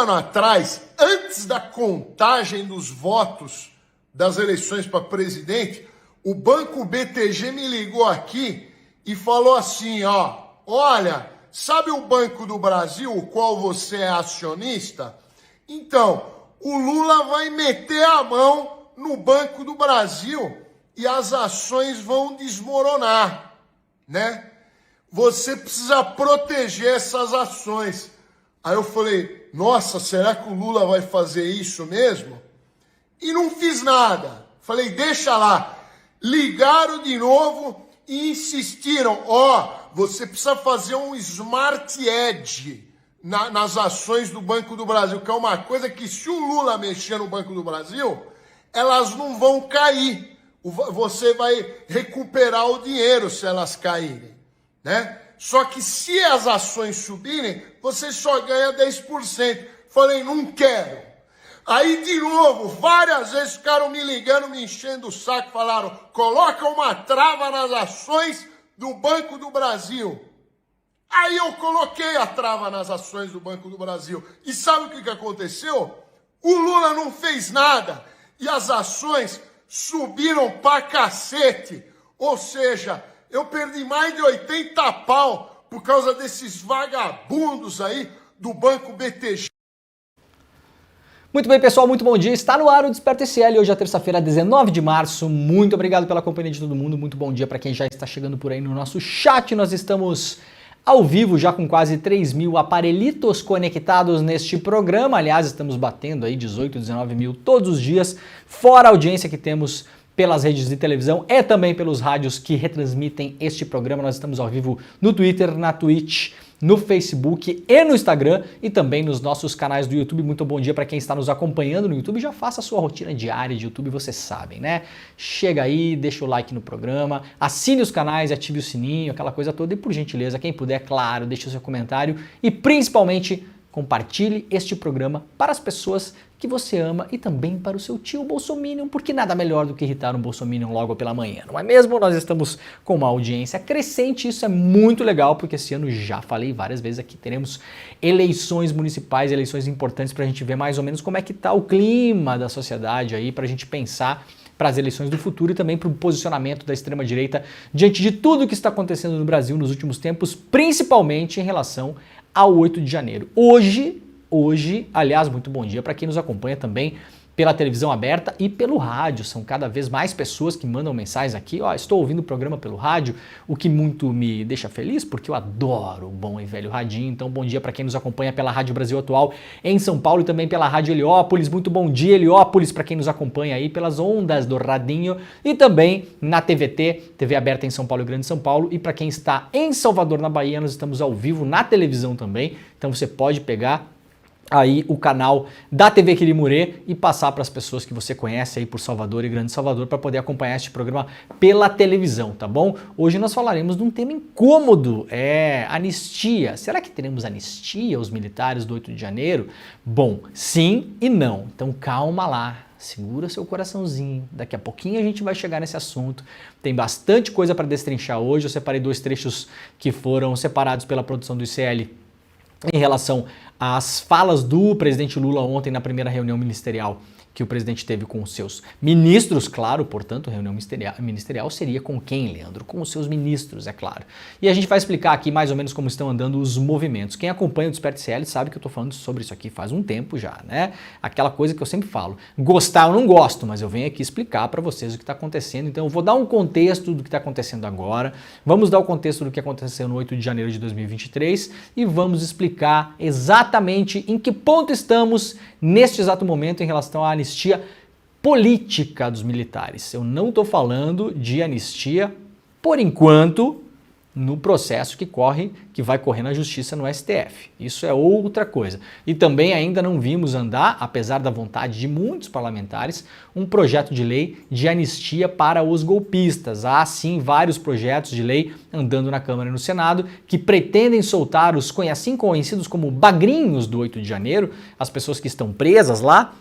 ano atrás, antes da contagem dos votos das eleições para presidente, o Banco BTG me ligou aqui e falou assim, ó, olha, sabe o Banco do Brasil, o qual você é acionista? Então, o Lula vai meter a mão no Banco do Brasil e as ações vão desmoronar, né? Você precisa proteger essas ações. Aí eu falei, nossa, será que o Lula vai fazer isso mesmo? E não fiz nada. Falei, deixa lá. Ligaram de novo e insistiram, você precisa fazer um smart edge nas ações do Banco do Brasil, que é uma coisa que se o Lula mexer no Banco do Brasil, elas não vão cair. Você vai recuperar o dinheiro se elas caírem, né? Só que se as ações subirem, você só ganha 10%. Falei, não quero. Aí, de novo, várias vezes ficaram me ligando, me enchendo o saco, falaram, coloca uma trava nas ações do Banco do Brasil. Aí eu coloquei a trava nas ações do Banco do Brasil. E sabe o que aconteceu? O Lula não fez nada. E as ações subiram pra cacete. Ou seja, eu perdi mais de 80 pau por causa desses vagabundos aí do Banco BTG. Muito bem, pessoal, muito bom dia. Está no ar o Desperta SL, hoje é terça-feira, 19 de março. Muito obrigado pela companhia de todo mundo. Muito bom dia para quem já está chegando por aí no nosso chat. Nós estamos ao vivo já com quase 3 mil aparelhitos conectados neste programa. Aliás, estamos batendo aí 18, 19 mil todos os dias, fora a audiência que temos pelas redes de televisão e também pelos rádios que retransmitem este programa. Nós estamos ao vivo no Twitter, na Twitch, no Facebook e no Instagram e também nos nossos canais do YouTube. Muito bom dia para quem está nos acompanhando no YouTube. Já faça a sua rotina diária de YouTube, vocês sabem, né? Chega aí, deixa o like no programa, assine os canais, ative o sininho, aquela coisa toda. E por gentileza, quem puder, claro, deixe o seu comentário e principalmente compartilhe este programa para as pessoas que você ama e também para o seu tio bolsominion, porque nada melhor do que irritar um bolsominion logo pela manhã, não é mesmo? Nós estamos com uma audiência crescente, isso é muito legal, porque esse ano, já falei várias vezes aqui, teremos eleições municipais, eleições importantes para a gente ver mais ou menos como é que está o clima da sociedade aí, para a gente pensar para as eleições do futuro e também para o posicionamento da extrema-direita diante de tudo o que está acontecendo no Brasil nos últimos tempos, principalmente em relação ao 8 de janeiro. Hoje, aliás, muito bom dia para quem nos acompanha também pela televisão aberta e pelo rádio. São cada vez mais pessoas que mandam mensagens aqui. Estou ouvindo o programa pelo rádio, o que muito me deixa feliz, porque eu adoro o bom e velho radinho. Então, bom dia para quem nos acompanha pela Rádio Brasil Atual em São Paulo e também pela Rádio Heliópolis. Muito bom dia, Heliópolis, para quem nos acompanha aí pelas ondas do radinho e também na TVT, TV aberta em São Paulo e Grande São Paulo. E para quem está em Salvador, na Bahia, nós estamos ao vivo na televisão também. Então, você pode pegar aí o canal da TV Quirimurê e passar para as pessoas que você conhece aí por Salvador e Grande Salvador para poder acompanhar este programa pela televisão, tá bom? Hoje nós falaremos de um tema incômodo, anistia. Será que teremos anistia aos militares do 8 de janeiro? Bom, sim e não. Então calma lá. Segura seu coraçãozinho, daqui a pouquinho a gente vai chegar nesse assunto. Tem bastante coisa para destrinchar hoje. Eu separei 2 trechos que foram separados pela produção do ICL em relação às falas do presidente Lula ontem na primeira reunião ministerial que o presidente teve com os seus ministros, claro, portanto, reunião ministerial seria com quem, Leandro? Com os seus ministros, é claro. E a gente vai explicar aqui mais ou menos como estão andando os movimentos. Quem acompanha o Desperta SL sabe que eu tô falando sobre isso aqui faz um tempo já, né? Aquela coisa que eu sempre falo, gostar eu não gosto, mas eu venho aqui explicar para vocês o que está acontecendo. Então eu vou dar um contexto do que está acontecendo agora, vamos dar o contexto do que aconteceu no 8 de janeiro de 2023 e vamos explicar exatamente em que ponto estamos neste exato momento em relação à anistia política dos militares. Eu não estou falando de anistia, por enquanto, no processo que vai correr na justiça no STF. Isso é outra coisa. E também ainda não vimos andar, apesar da vontade de muitos parlamentares, um projeto de lei de anistia para os golpistas. Há sim vários projetos de lei andando na Câmara e no Senado que pretendem soltar os assim conhecidos como bagrinhos do 8 de janeiro, as pessoas que estão presas lá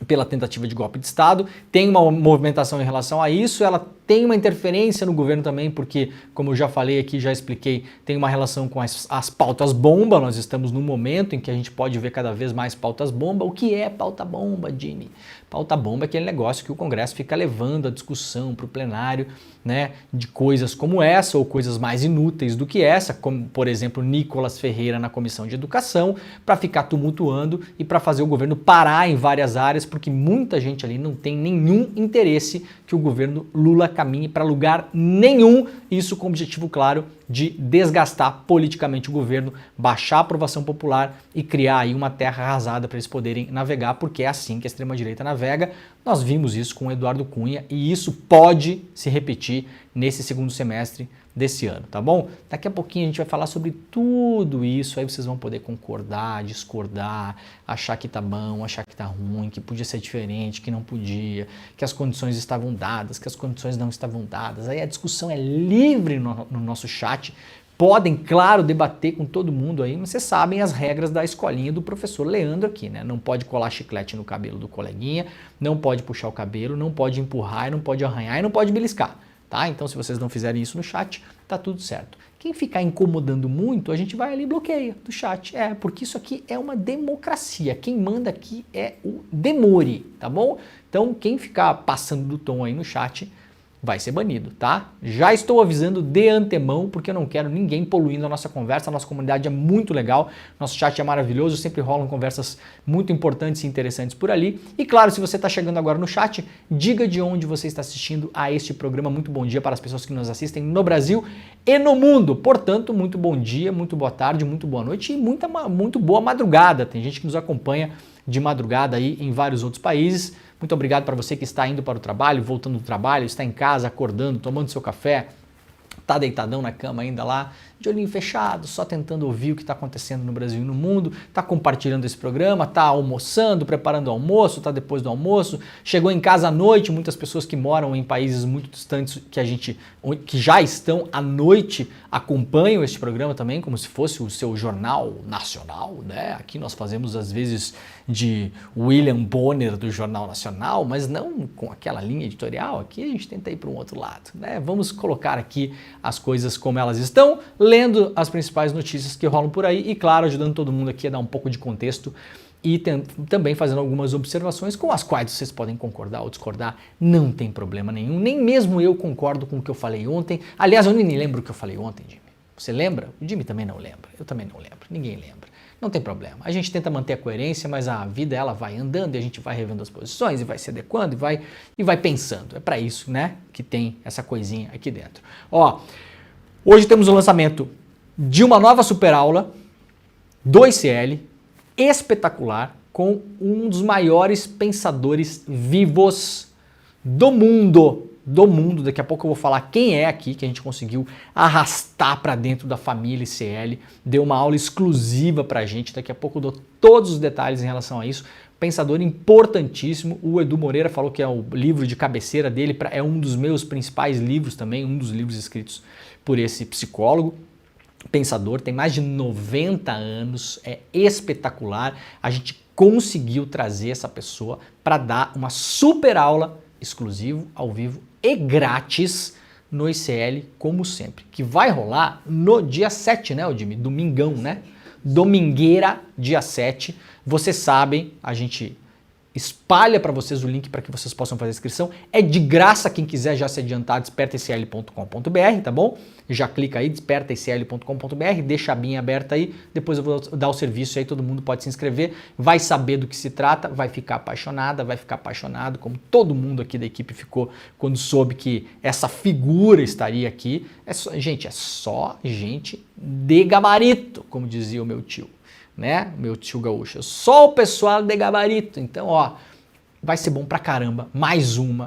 pela tentativa de golpe de Estado. Tem uma movimentação em relação a isso, ela tem uma interferência no governo também, porque, como eu já falei aqui, já expliquei, tem uma relação com as pautas bomba. Nós estamos num momento em que a gente pode ver cada vez mais pautas bomba. O que é pauta bomba, Jimmy? Pauta bomba é aquele negócio que o Congresso fica levando a discussão para o plenário, né, de coisas como essa ou coisas mais inúteis do que essa, como, por exemplo, Nicolas Ferreira na Comissão de Educação, para ficar tumultuando e para fazer o governo parar em várias áreas, porque muita gente ali não tem nenhum interesse que o governo Lula caminhe para lugar nenhum, isso com o objetivo claro de desgastar politicamente o governo, baixar a aprovação popular e criar aí uma terra arrasada para eles poderem navegar, porque é assim que a extrema-direita navega. Nós vimos isso com o Eduardo Cunha e isso pode se repetir nesse segundo semestre desse ano, tá bom? Daqui a pouquinho a gente vai falar sobre tudo isso, aí vocês vão poder concordar, discordar, achar que tá bom, achar que tá ruim, que podia ser diferente, que não podia, que as condições estavam dadas, que as condições não estavam dadas. Aí a discussão é livre no nosso chat. Podem, claro, debater com todo mundo aí, mas vocês sabem as regras da escolinha do professor Leandro aqui, né? Não pode colar chiclete no cabelo do coleguinha, não pode puxar o cabelo, não pode empurrar, não pode arranhar e não pode beliscar. Tá? Então, se vocês não fizerem isso no chat, tá tudo certo. Quem ficar incomodando muito, a gente vai ali e bloqueia do chat. Porque isso aqui é uma democracia. Quem manda aqui é o Demore, tá bom? Então, quem ficar passando do tom aí no chat vai ser banido, tá? Já estou avisando de antemão, porque eu não quero ninguém poluindo a nossa conversa. A nossa comunidade é muito legal, nosso chat é maravilhoso, sempre rolam conversas muito importantes e interessantes por ali. E claro, se você está chegando agora no chat, diga de onde você está assistindo a este programa. Muito bom dia para as pessoas que nos assistem no Brasil e no mundo. Portanto, muito bom dia, muito boa tarde, muito boa noite e muito boa madrugada. Tem gente que nos acompanha de madrugada aí em vários outros países. Muito obrigado para você que está indo para o trabalho, voltando do trabalho, está em casa, acordando, tomando seu café, está deitadão na cama ainda lá, de olhinho fechado, só tentando ouvir o que está acontecendo no Brasil e no mundo, está compartilhando esse programa, está almoçando, preparando o almoço, está depois do almoço, chegou em casa à noite, muitas pessoas que moram em países muito distantes que já estão à noite acompanham este programa também, como se fosse o seu jornal nacional, né? Aqui nós fazemos às vezes de William Bonner do Jornal Nacional, mas não com aquela linha editorial, aqui a gente tenta ir para um outro lado, né? Vamos colocar aqui as coisas como elas estão, lendo as principais notícias que rolam por aí e, claro, ajudando todo mundo aqui a dar um pouco de contexto e também fazendo algumas observações com as quais vocês podem concordar ou discordar, não tem problema nenhum, nem mesmo eu concordo com o que eu falei ontem. Aliás, eu nem lembro o que eu falei ontem, Jimmy. Você lembra? O Jimmy também não lembra, eu também não lembro, ninguém lembra. Não tem problema, a gente tenta manter a coerência, mas a vida ela vai andando e a gente vai revendo as posições e vai se adequando e vai pensando. É para isso, né, que tem essa coisinha aqui dentro. Ó, hoje temos o lançamento de uma nova super aula do ICL, espetacular, com um dos maiores pensadores vivos do mundo. Daqui a pouco eu vou falar quem é aqui que a gente conseguiu arrastar para dentro da família ICL, deu uma aula exclusiva para a gente, daqui a pouco eu dou todos os detalhes em relação a isso. Pensador importantíssimo, o Edu Moreira falou que é o livro de cabeceira dele, é um dos meus principais livros também, um dos livros escritos por esse psicólogo. Pensador, tem mais de 90 anos, é espetacular, a gente conseguiu trazer essa pessoa para dar uma super aula exclusivo, ao vivo e grátis no ICL, como sempre, que vai rolar no dia 7, né, Jimmy? Domingão, né? Domingueira, dia 7. Vocês sabem, a gente espalha para vocês o link para que vocês possam fazer a inscrição. É de graça, quem quiser já se adiantar, despertaicl.com.br, tá bom? Já clica aí, despertaicl.com.br, deixa a abinha aberta aí, depois eu vou dar o serviço aí, todo mundo pode se inscrever, vai saber do que se trata, vai ficar apaixonada, vai ficar apaixonado, como todo mundo aqui da equipe ficou quando soube que essa figura estaria aqui. É só gente de gabarito, como dizia o meu tio. Né? Meu tio gaúcho, só o pessoal de gabarito. Então, ó, vai ser bom pra caramba. Mais uma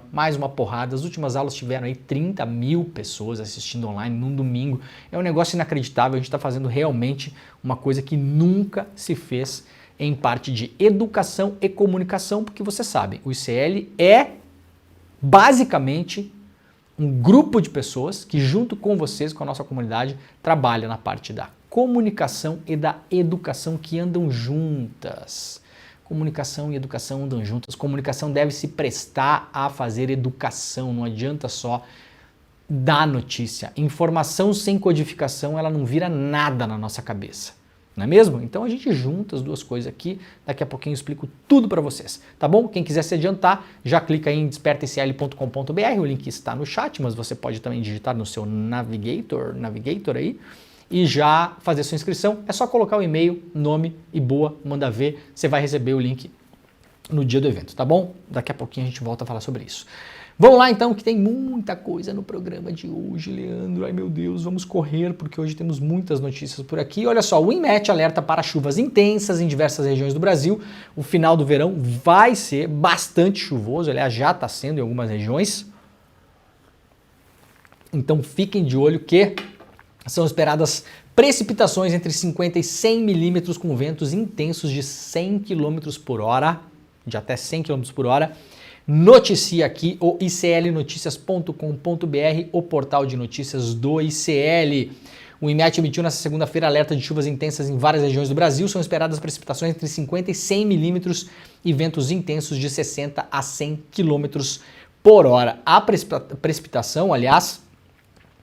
porrada. As últimas aulas tiveram aí 30 mil pessoas assistindo online num domingo. É um negócio inacreditável. A gente está fazendo realmente uma coisa que nunca se fez em parte de educação e comunicação, porque vocês sabem, o ICL é basicamente um grupo de pessoas que, junto com vocês, com a nossa comunidade, trabalha na parte da comunicação e da educação, que andam juntas. Comunicação e educação andam juntas. Comunicação deve se prestar a fazer educação. Não adianta só da notícia. Informação sem codificação, ela não vira nada na nossa cabeça. Não é mesmo? Então a gente junta as duas coisas aqui, daqui a pouquinho eu explico tudo para vocês, tá bom? Quem quiser se adiantar, já clica aí em despertacl.com.br, o link está no chat, mas você pode também digitar no seu navigator aí, e já fazer sua inscrição. É só colocar o e-mail, nome e boa, manda ver, você vai receber o link no dia do evento, tá bom? Daqui a pouquinho a gente volta a falar sobre isso. Vamos lá então, que tem muita coisa no programa de hoje, Leandro. Ai meu Deus, vamos correr, porque hoje temos muitas notícias por aqui. Olha só, o INMET alerta para chuvas intensas em diversas regiões do Brasil. O final do verão vai ser bastante chuvoso, aliás, já está sendo em algumas regiões. Então fiquem de olho que são esperadas precipitações entre 50 e 100 milímetros com ventos intensos de 100 km por hora, de até 100 km por hora. Noticia aqui o iclnoticias.com.br, o portal de notícias do ICL. O INMET emitiu nesta segunda-feira alerta de chuvas intensas em várias regiões do Brasil. São esperadas precipitações entre 50 e 100 milímetros e ventos intensos de 60 a 100 km por hora. A precipitação, aliás,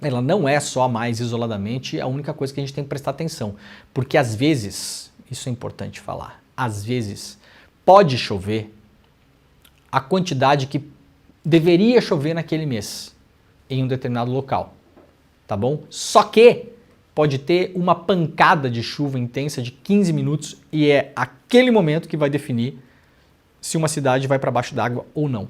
ela não é só mais isoladamente a única coisa que a gente tem que prestar atenção. Porque às vezes, isso é importante falar, às vezes pode chover a quantidade que deveria chover naquele mês em um determinado local, tá bom? Só que pode ter uma pancada de chuva intensa de 15 minutos e é aquele momento que vai definir se uma cidade vai para baixo d'água ou não.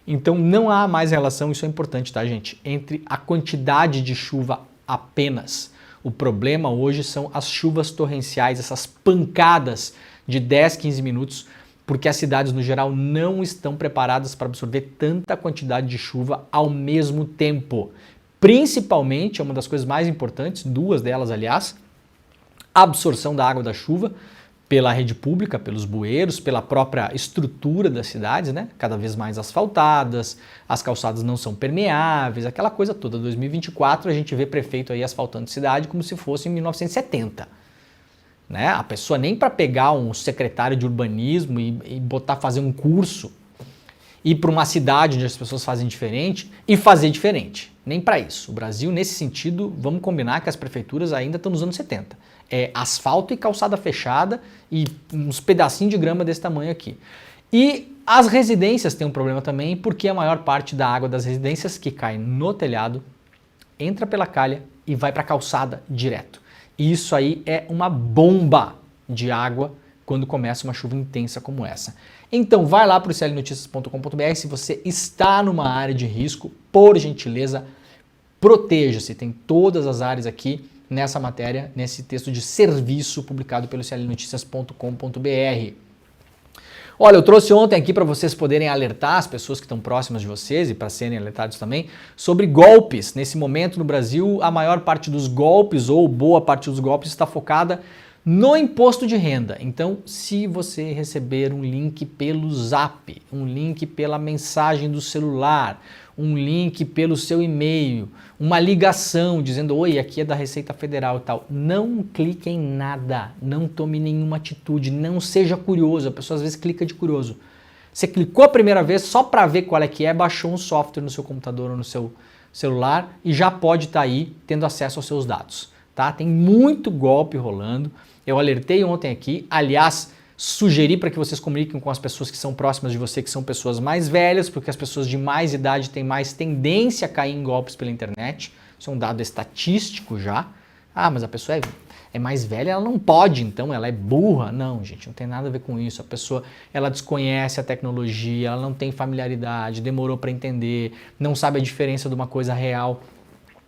Então não há mais relação, isso é importante, tá, gente, entre a quantidade de chuva apenas. O problema hoje são as chuvas torrenciais, essas pancadas de 10, 15 minutos, porque as cidades, no geral, não estão preparadas para absorver tanta quantidade de chuva ao mesmo tempo. Principalmente, é uma das coisas mais importantes, duas delas, aliás, a absorção da água da chuva pela rede pública, pelos bueiros, pela própria estrutura das cidades, né? Cada vez mais asfaltadas, as calçadas não são permeáveis, aquela coisa toda. 2024 a gente vê prefeito aí asfaltando cidade como se fosse em 1970. Né? A pessoa nem para pegar um secretário de urbanismo e botar fazer um curso, ir para uma cidade onde as pessoas fazem diferente e fazer diferente. Nem para isso. O Brasil, nesse sentido, vamos combinar que as prefeituras ainda estão nos anos 70. É asfalto e calçada fechada e uns pedacinhos de grama desse tamanho aqui. E as residências têm um problema também, porque a maior parte da água das residências que cai no telhado entra pela calha e vai para a calçada direto. E isso aí é uma bomba de água quando começa uma chuva intensa como essa. Então vai lá para o iclnoticias.com.br, se você está numa área de risco, por gentileza, proteja-se. Tem todas as áreas aqui nessa matéria, nesse texto de serviço publicado pelo iclnoticias.com.br. Olha, eu trouxe ontem aqui para vocês poderem alertar as pessoas que estão próximas de vocês e para serem alertados também sobre golpes. Nesse momento no Brasil, a maior parte dos golpes ou boa parte dos golpes está focada no imposto de renda. Então, se você receber um link pelo Zap, um link pela mensagem do celular, um link pelo seu e-mail, uma ligação dizendo, oi, aqui é da Receita Federal e tal, não clique em nada, não tome nenhuma atitude, não seja curioso. A pessoa às vezes clica de curioso. Você clicou a primeira vez só para ver qual é que é, baixou um software no seu computador ou no seu celular e já pode estar aí tendo acesso aos seus dados. Tá? Tem muito golpe rolando. Eu alertei ontem aqui, aliás, sugeri para que vocês comuniquem com as pessoas que são próximas de você, que são pessoas mais velhas, porque as pessoas de mais idade têm mais tendência a cair em golpes pela internet. Isso é um dado estatístico já. Ah, mas a pessoa é mais velha, ela não pode, então ela é burra. Não, gente, não tem nada a ver com isso. A pessoa, ela desconhece a tecnologia, ela não tem familiaridade, demorou para entender, não sabe a diferença de uma coisa real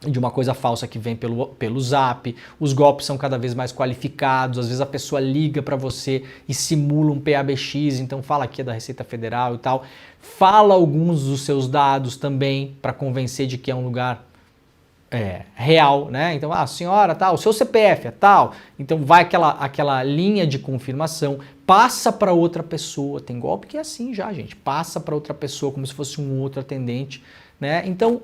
de uma coisa falsa que vem pelo Zap. Os golpes são cada vez mais qualificados, às vezes a pessoa liga para você e simula um PABX, então fala aqui é da Receita Federal e tal. Fala alguns dos seus dados também para convencer de que é um lugar real, né? Então, senhora, tal, o seu CPF é tal. Então vai aquela linha de confirmação, passa para outra pessoa. Tem golpe que é assim já, gente. Passa para outra pessoa como se fosse um outro atendente, né? Então,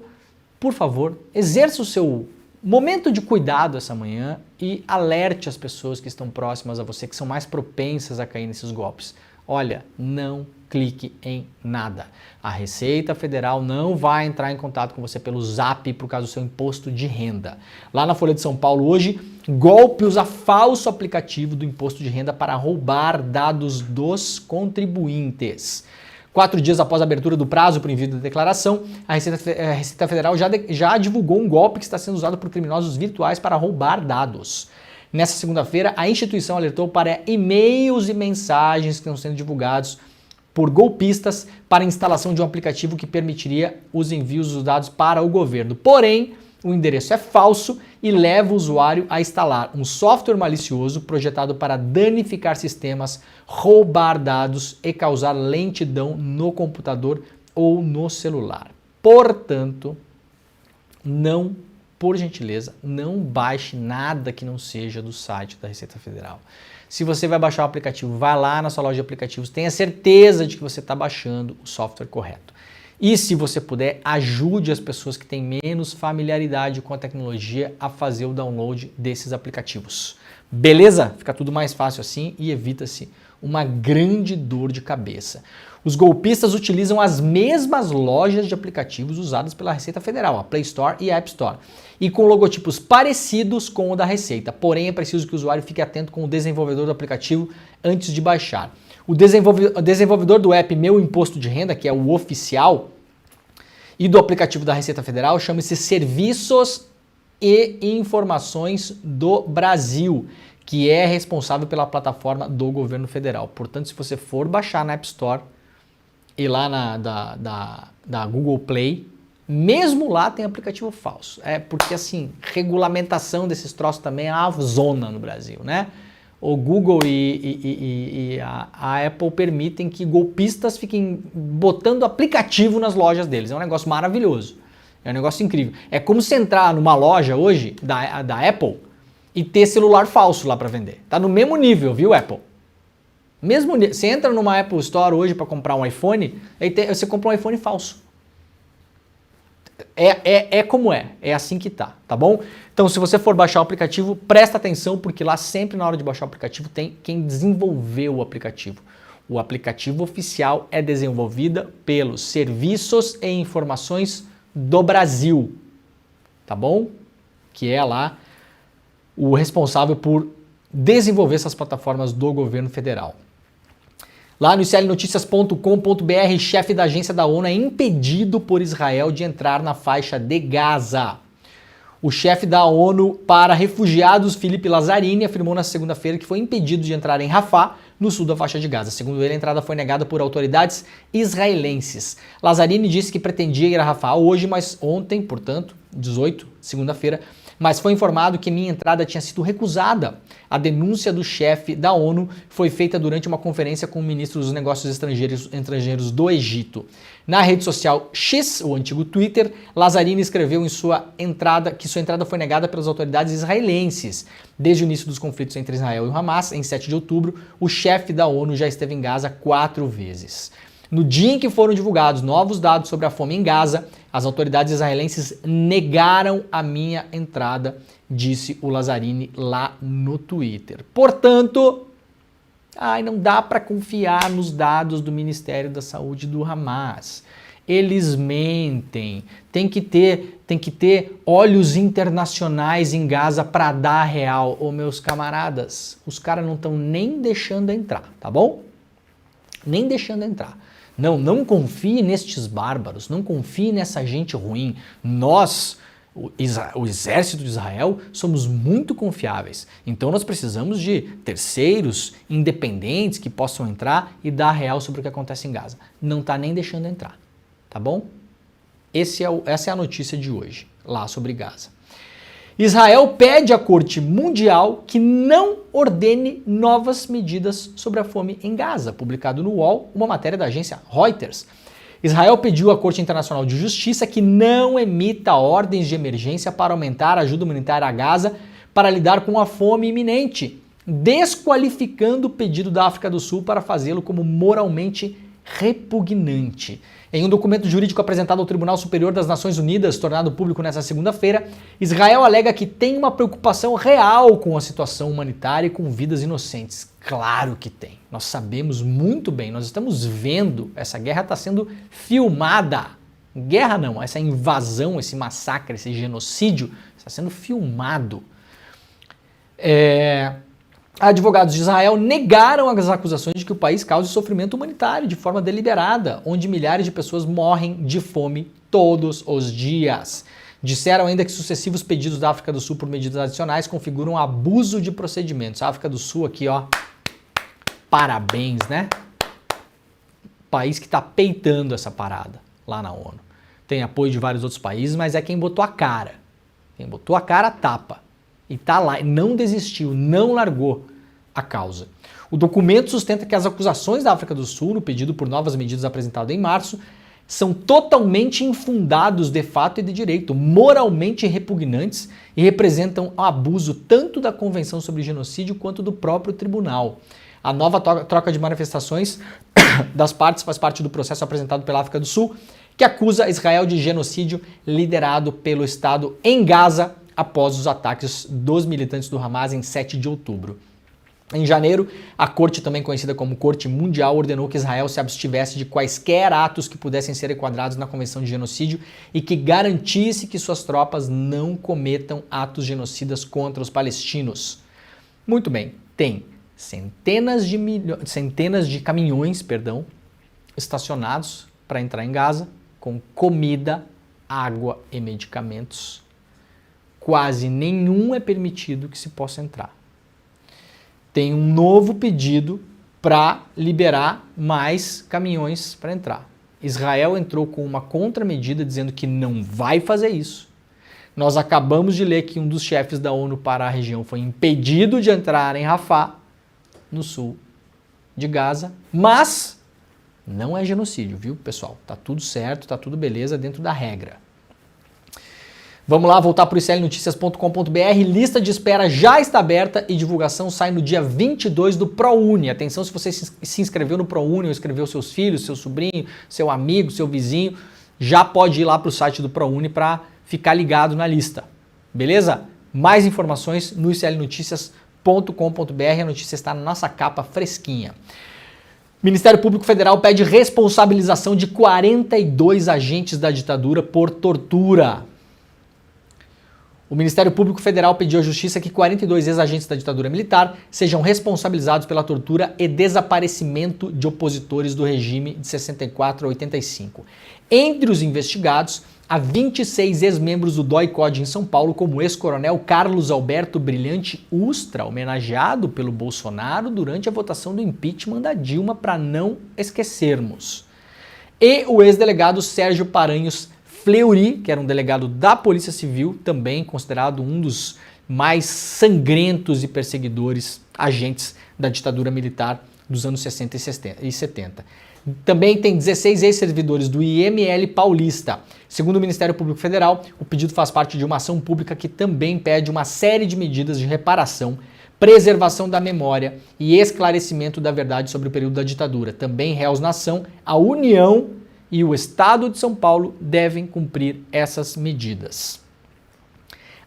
por favor, exerça o seu momento de cuidado essa manhã e alerte as pessoas que estão próximas a você, que são mais propensas a cair nesses golpes. Olha, não clique em nada. A Receita Federal não vai entrar em contato com você pelo Zap por causa do seu imposto de renda. Lá na Folha de São Paulo hoje, golpe usa falso aplicativo do imposto de renda para roubar dados dos contribuintes. 4 dias após a abertura do prazo para o envio da declaração, a Receita Federal já divulgou um golpe que está sendo usado por criminosos virtuais para roubar dados. Nessa segunda-feira, a instituição alertou para e-mails e mensagens que estão sendo divulgados por golpistas para a instalação de um aplicativo que permitiria os envios dos dados para o governo. Porém, o endereço é falso e leva o usuário a instalar um software malicioso projetado para danificar sistemas, roubar dados e causar lentidão no computador ou no celular. Portanto, por gentileza, não baixe nada que não seja do site da Receita Federal. Se você vai baixar o aplicativo, vá lá na sua loja de aplicativos, tenha certeza de que você está baixando o software correto. E se você puder, ajude as pessoas que têm menos familiaridade com a tecnologia a fazer o download desses aplicativos. Beleza? Fica tudo mais fácil assim e evita-se uma grande dor de cabeça. Os golpistas utilizam as mesmas lojas de aplicativos usadas pela Receita Federal, a Play Store e a App Store, e com logotipos parecidos com o da Receita. Porém, é preciso que o usuário fique atento com o desenvolvedor do aplicativo antes de baixar. O desenvolvedor do app Meu Imposto de Renda, que é o oficial, e do aplicativo da Receita Federal, chama-se Serviços e Informações do Brasil, que é responsável pela plataforma do governo federal. Portanto, se você for baixar na App Store e lá da Google Play, mesmo lá tem aplicativo falso. É porque, assim, regulamentação desses troços também é uma zona no Brasil, né? O Google e a Apple permitem que golpistas fiquem botando aplicativo nas lojas deles. É um negócio maravilhoso. É um negócio incrível. É como você entrar numa loja hoje da Apple e ter celular falso lá para vender. Tá no mesmo nível, viu, Apple? Mesmo nível. Você entra numa Apple Store hoje para comprar um iPhone, aí você compra um iPhone falso. É como é assim que tá bom? Então, se você for baixar o aplicativo, presta atenção, porque lá sempre na hora de baixar o aplicativo tem quem desenvolveu o aplicativo. O aplicativo oficial é desenvolvido pelos Serviços e Informações do Brasil, tá bom? Que é lá o responsável por desenvolver essas plataformas do governo federal. Lá no iclnoticias.com.br, chefe da agência da ONU é impedido por Israel de entrar na faixa de Gaza. O chefe da ONU para refugiados, Philippe Lazzarini, afirmou na segunda-feira que foi impedido de entrar em Rafah, no sul da faixa de Gaza. Segundo ele, a entrada foi negada por autoridades israelenses. Lazzarini disse que pretendia ir a Rafah hoje, mas ontem, portanto, 18, segunda-feira, mas foi informado que minha entrada tinha sido recusada. A denúncia do chefe da ONU foi feita durante uma conferência com o ministro dos Negócios Estrangeiros do Egito. Na rede social X, o antigo Twitter, Lazzarini escreveu em sua entrada que sua entrada foi negada pelas autoridades israelenses. Desde o início dos conflitos entre Israel e o Hamas, em 7 de outubro, o chefe da ONU já esteve em Gaza 4 vezes. No dia em que foram divulgados novos dados sobre a fome em Gaza, as autoridades israelenses negaram a minha entrada, disse o Lazzarini lá no Twitter. Portanto, não dá para confiar nos dados do Ministério da Saúde do Hamas. Eles mentem. Tem que ter olhos internacionais em Gaza para dar a real. Ô, meus camaradas, os caras não estão nem deixando entrar, tá bom? Nem deixando entrar. Não confie nestes bárbaros, não confie nessa gente ruim. Nós, o exército de Israel, somos muito confiáveis. Então nós precisamos de terceiros independentes que possam entrar e dar a real sobre o que acontece em Gaza. Não está nem deixando entrar, tá bom? Essa é a notícia de hoje, lá sobre Gaza. Israel pede à Corte Mundial que não ordene novas medidas sobre a fome em Gaza, publicado no UOL, uma matéria da agência Reuters. Israel pediu à Corte Internacional de Justiça que não emita ordens de emergência para aumentar a ajuda humanitária a Gaza para lidar com a fome iminente, desqualificando o pedido da África do Sul para fazê-lo como moralmente repugnante. Em um documento jurídico apresentado ao Tribunal Superior das Nações Unidas, tornado público nesta segunda-feira, Israel alega que tem uma preocupação real com a situação humanitária e com vidas inocentes. Claro que tem. Nós sabemos muito bem, nós estamos vendo, essa guerra está sendo filmada. Guerra não, essa invasão, esse massacre, esse genocídio está sendo filmado. Advogados de Israel negaram as acusações de que o país causa sofrimento humanitário de forma deliberada, onde milhares de pessoas morrem de fome todos os dias. Disseram ainda que sucessivos pedidos da África do Sul por medidas adicionais configuram abuso de procedimentos. A África do Sul aqui, ó, parabéns, né? País que está peitando essa parada lá na ONU. Tem apoio de vários outros países, mas é quem botou a cara. Quem botou a cara tapa. E tá lá, não desistiu, não largou a causa. O documento sustenta que as acusações da África do Sul, no pedido por novas medidas apresentado em março, são totalmente infundados de fato e de direito, moralmente repugnantes e representam um abuso tanto da Convenção sobre Genocídio quanto do próprio tribunal. A nova troca de manifestações das partes faz parte do processo apresentado pela África do Sul, que acusa Israel de genocídio liderado pelo Estado em Gaza após os ataques dos militantes do Hamas em 7 de outubro. Em janeiro, a corte, também conhecida como Corte Mundial, ordenou que Israel se abstivesse de quaisquer atos que pudessem ser enquadrados na Convenção de Genocídio e que garantisse que suas tropas não cometam atos genocidas contra os palestinos. Muito bem, tem centenas de caminhões, estacionados para entrar em Gaza com comida, água e medicamentos. Quase nenhum é permitido que se possa entrar. Tem um novo pedido para liberar mais caminhões para entrar. Israel entrou com uma contramedida dizendo que não vai fazer isso. Nós acabamos de ler que um dos chefes da ONU para a região foi impedido de entrar em Rafah, no sul de Gaza, mas não é genocídio, viu, pessoal? Tá tudo certo, tá tudo beleza dentro da regra. Vamos lá, voltar para o iclnoticias.com.br. Lista de espera já está aberta e divulgação sai no dia 22 do ProUni. Atenção, se você se inscreveu no ProUni ou inscreveu seus filhos, seu sobrinho, seu amigo, seu vizinho, já pode ir lá para o site do ProUni para ficar ligado na lista. Beleza? Mais informações no iclnoticias.com.br. A notícia está na nossa capa fresquinha. Ministério Público Federal pede responsabilização de 42 agentes da ditadura por tortura. O Ministério Público Federal pediu à Justiça que 42 ex-agentes da ditadura militar sejam responsabilizados pela tortura e desaparecimento de opositores do regime de 64 a 85. Entre os investigados, há 26 ex-membros do DOI-CODE em São Paulo, como o ex-coronel Carlos Alberto Brilhante Ustra, homenageado pelo Bolsonaro durante a votação do impeachment da Dilma, para não esquecermos. E o ex-delegado Sérgio Paranhos Fleury, que era um delegado da Polícia Civil, também considerado um dos mais sangrentos e perseguidores agentes da ditadura militar dos anos 60 e 70. Também tem 16 ex-servidores do IML paulista. Segundo o Ministério Público Federal, o pedido faz parte de uma ação pública que também pede uma série de medidas de reparação, preservação da memória e esclarecimento da verdade sobre o período da ditadura. Também réus na ação, a União e o Estado de São Paulo devem cumprir essas medidas.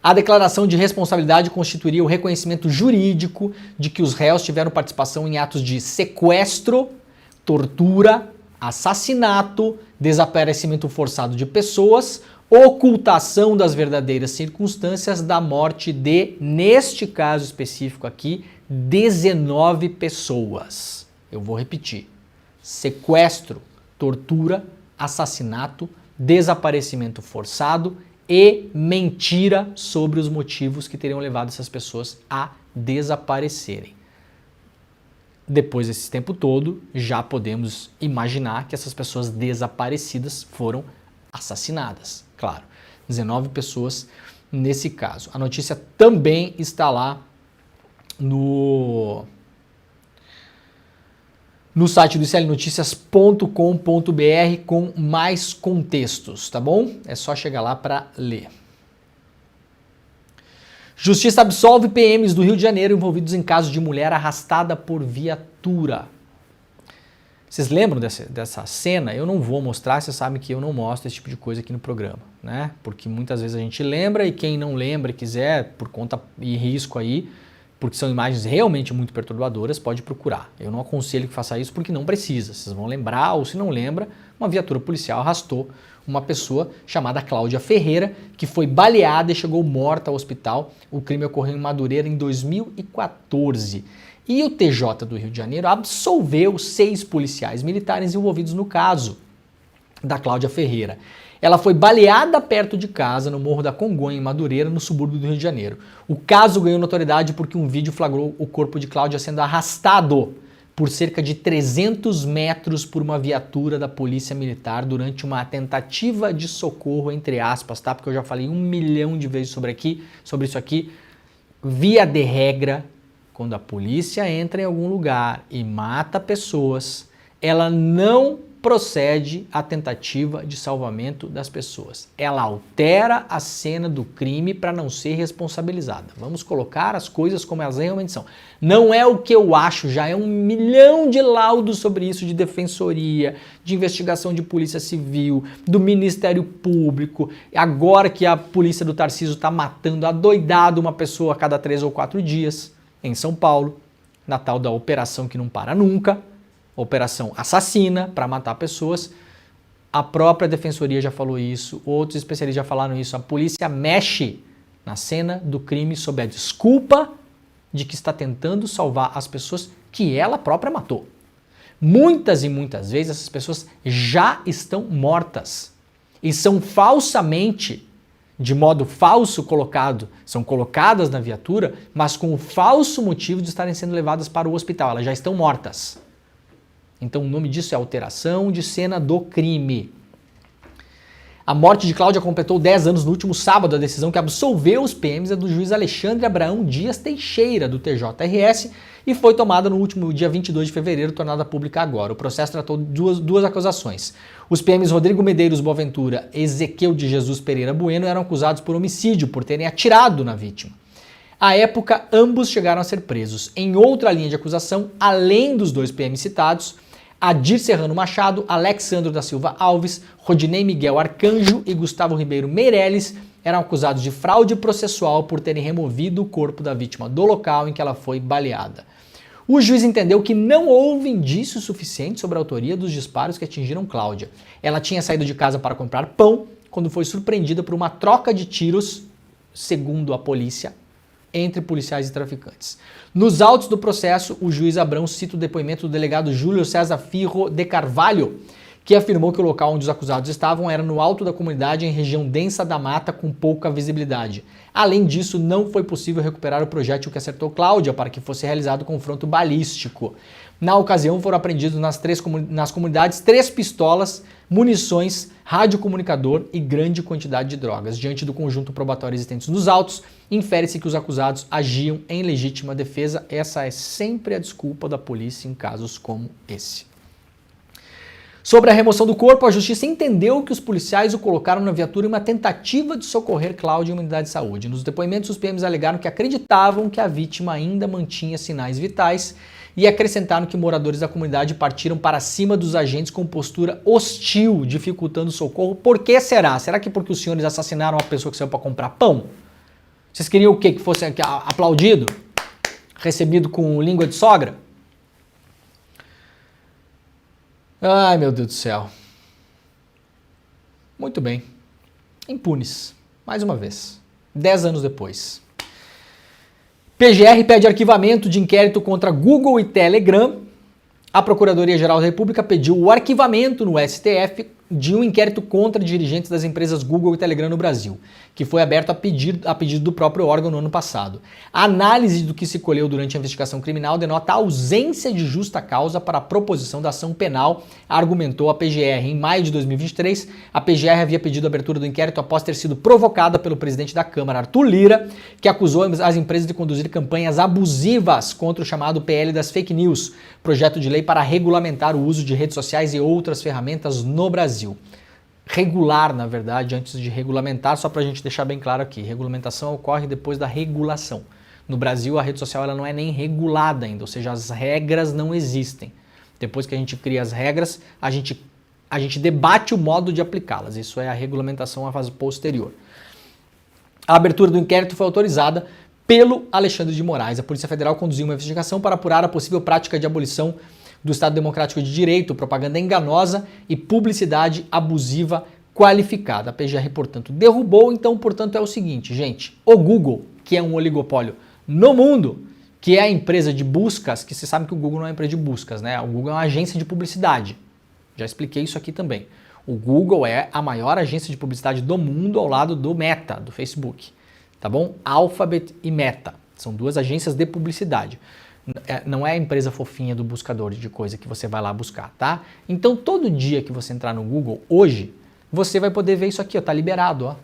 A declaração de responsabilidade constituiria o reconhecimento jurídico de que os réus tiveram participação em atos de sequestro, tortura, assassinato, desaparecimento forçado de pessoas, ocultação das verdadeiras circunstâncias da morte de, neste caso específico aqui, 19 pessoas. Eu vou repetir: sequestro, tortura, assassinato, desaparecimento forçado e mentira sobre os motivos que teriam levado essas pessoas a desaparecerem. Depois desse tempo todo, já podemos imaginar que essas pessoas desaparecidas foram assassinadas. Claro, 19 pessoas nesse caso. A notícia também está lá no site do iclnoticias.com.br com mais contextos, tá bom? É só chegar lá para ler. Justiça absolve PMs do Rio de Janeiro envolvidos em caso de mulher arrastada por viatura. Vocês lembram dessa cena? Eu não vou mostrar, vocês sabem que eu não mostro esse tipo de coisa aqui no programa, né? Porque muitas vezes a gente lembra e quem não lembra e quiser, por conta e risco aí, porque são imagens realmente muito perturbadoras, pode procurar. Eu não aconselho que faça isso porque não precisa. Vocês vão lembrar, ou se não lembra, uma viatura policial arrastou uma pessoa chamada Cláudia Ferreira, que foi baleada e chegou morta ao hospital. O crime ocorreu em Madureira em 2014. E o TJ do Rio de Janeiro absolveu 6 policiais militares envolvidos no caso da Cláudia Ferreira. Ela foi baleada perto de casa, no Morro da Congonha, em Madureira, no subúrbio do Rio de Janeiro. O caso ganhou notoriedade porque um vídeo flagrou o corpo de Cláudia sendo arrastado por cerca de 300 metros por uma viatura da Polícia Militar durante uma tentativa de socorro, entre aspas, tá? Porque eu já falei 1 milhão de vezes sobre isso aqui. Via de regra, quando a polícia entra em algum lugar e mata pessoas, ela não procede à tentativa de salvamento das pessoas. Ela altera a cena do crime para não ser responsabilizada. Vamos colocar as coisas como elas realmente são. Não é o que eu acho, já é 1 milhão de laudos sobre isso de defensoria, de investigação de polícia civil, do Ministério Público. Agora que a polícia do Tarcísio está matando adoidado uma pessoa a cada 3 ou 4 dias em São Paulo, na tal da operação que não para nunca, operação assassina para matar pessoas. A própria defensoria já falou isso, outros especialistas já falaram isso. A polícia mexe na cena do crime sob a desculpa de que está tentando salvar as pessoas que ela própria matou. Muitas e muitas vezes essas pessoas já estão mortas e são falsamente, de modo falso são colocadas na viatura, mas com o falso motivo de estarem sendo levadas para o hospital. Elas já estão mortas. Então o nome disso é alteração de cena do crime. A morte de Cláudia completou 10 anos no último sábado. A decisão que absolveu os PMs é do juiz Alexandre Abraão Dias Teixeira, do TJRS, e foi tomada no último dia 22 de fevereiro, tornada pública agora. O processo tratou duas acusações. Os PMs Rodrigo Medeiros Boaventura e Ezequiel de Jesus Pereira Bueno eram acusados por homicídio, por terem atirado na vítima. À época, ambos chegaram a ser presos. Em outra linha de acusação, além dos 2 PMs citados, Adir Serrano Machado, Alexandro da Silva Alves, Rodinei Miguel Arcanjo e Gustavo Ribeiro Meirelles eram acusados de fraude processual por terem removido o corpo da vítima do local em que ela foi baleada. O juiz entendeu que não houve indício suficiente sobre a autoria dos disparos que atingiram Cláudia. Ela tinha saído de casa para comprar pão quando foi surpreendida por uma troca de tiros, segundo a polícia, entre policiais e traficantes. Nos autos do processo, o juiz Abrão cita o depoimento do delegado Júlio César Firro de Carvalho, que afirmou que o local onde os acusados estavam era no alto da comunidade, em região densa da mata com pouca visibilidade. Além disso, não foi possível recuperar o projétil que acertou Cláudia para que fosse realizado confronto balístico. Na ocasião, foram apreendidos nas comunidades 3 pistolas, munições, radiocomunicador e grande quantidade de drogas. Diante do conjunto probatório existente nos autos, infere-se que os acusados agiam em legítima defesa. Essa é sempre a desculpa da polícia em casos como esse. Sobre a remoção do corpo, a justiça entendeu que os policiais o colocaram na viatura em uma tentativa de socorrer Cláudia em uma unidade de saúde. Nos depoimentos, os PMs alegaram que acreditavam que a vítima ainda mantinha sinais vitais e acrescentaram que moradores da comunidade partiram para cima dos agentes com postura hostil, dificultando o socorro. Por que será? Será que porque os senhores assassinaram uma pessoa que saiu para comprar pão? Vocês queriam o quê? Que fosse aplaudido? Recebido com língua de sogra? Ai, meu Deus do céu. Muito bem. Impunes. Mais uma vez. 10 anos depois. PGR pede arquivamento de inquérito contra Google e Telegram. A Procuradoria-Geral da República pediu o arquivamento no STF de um inquérito contra dirigentes das empresas Google e Telegram no Brasil, que foi aberto a pedido do próprio órgão no ano passado. A análise do que se colheu durante a investigação criminal denota a ausência de justa causa para a proposição da ação penal, argumentou a PGR. Em maio de 2023, a PGR havia pedido a abertura do inquérito após ter sido provocada pelo presidente da Câmara, Arthur Lira, que acusou as empresas de conduzir campanhas abusivas contra o chamado PL das Fake News, projeto de lei para regulamentar o uso de redes sociais e outras ferramentas no Brasil. Regular, na verdade, antes de regulamentar, só para a gente deixar bem claro aqui, regulamentação ocorre depois da regulação. No Brasil, a rede social ela não é nem regulada ainda, ou seja, as regras não existem. Depois que a gente cria as regras, a gente debate o modo de aplicá-las. Isso é a regulamentação à fase posterior. A abertura do inquérito foi autorizada pelo Alexandre de Moraes. A Polícia Federal conduziu uma investigação para apurar a possível prática de abolição do Estado Democrático de Direito, propaganda enganosa e publicidade abusiva qualificada. A PGR, portanto, derrubou. Então, portanto, é o seguinte, gente. O Google, que é um oligopólio no mundo, que é a empresa de buscas, que você sabe que o Google não é uma empresa de buscas, né? O Google é uma agência de publicidade. Já expliquei isso aqui também. O Google é a maior agência de publicidade do mundo ao lado do Meta, do Facebook. Tá bom? Alphabet e Meta. São duas agências de publicidade. Não é a empresa fofinha do buscador de coisa que você vai lá buscar, tá? Então, todo dia que você entrar no Google, hoje, você vai poder ver isso aqui, ó. Tá liberado, ó.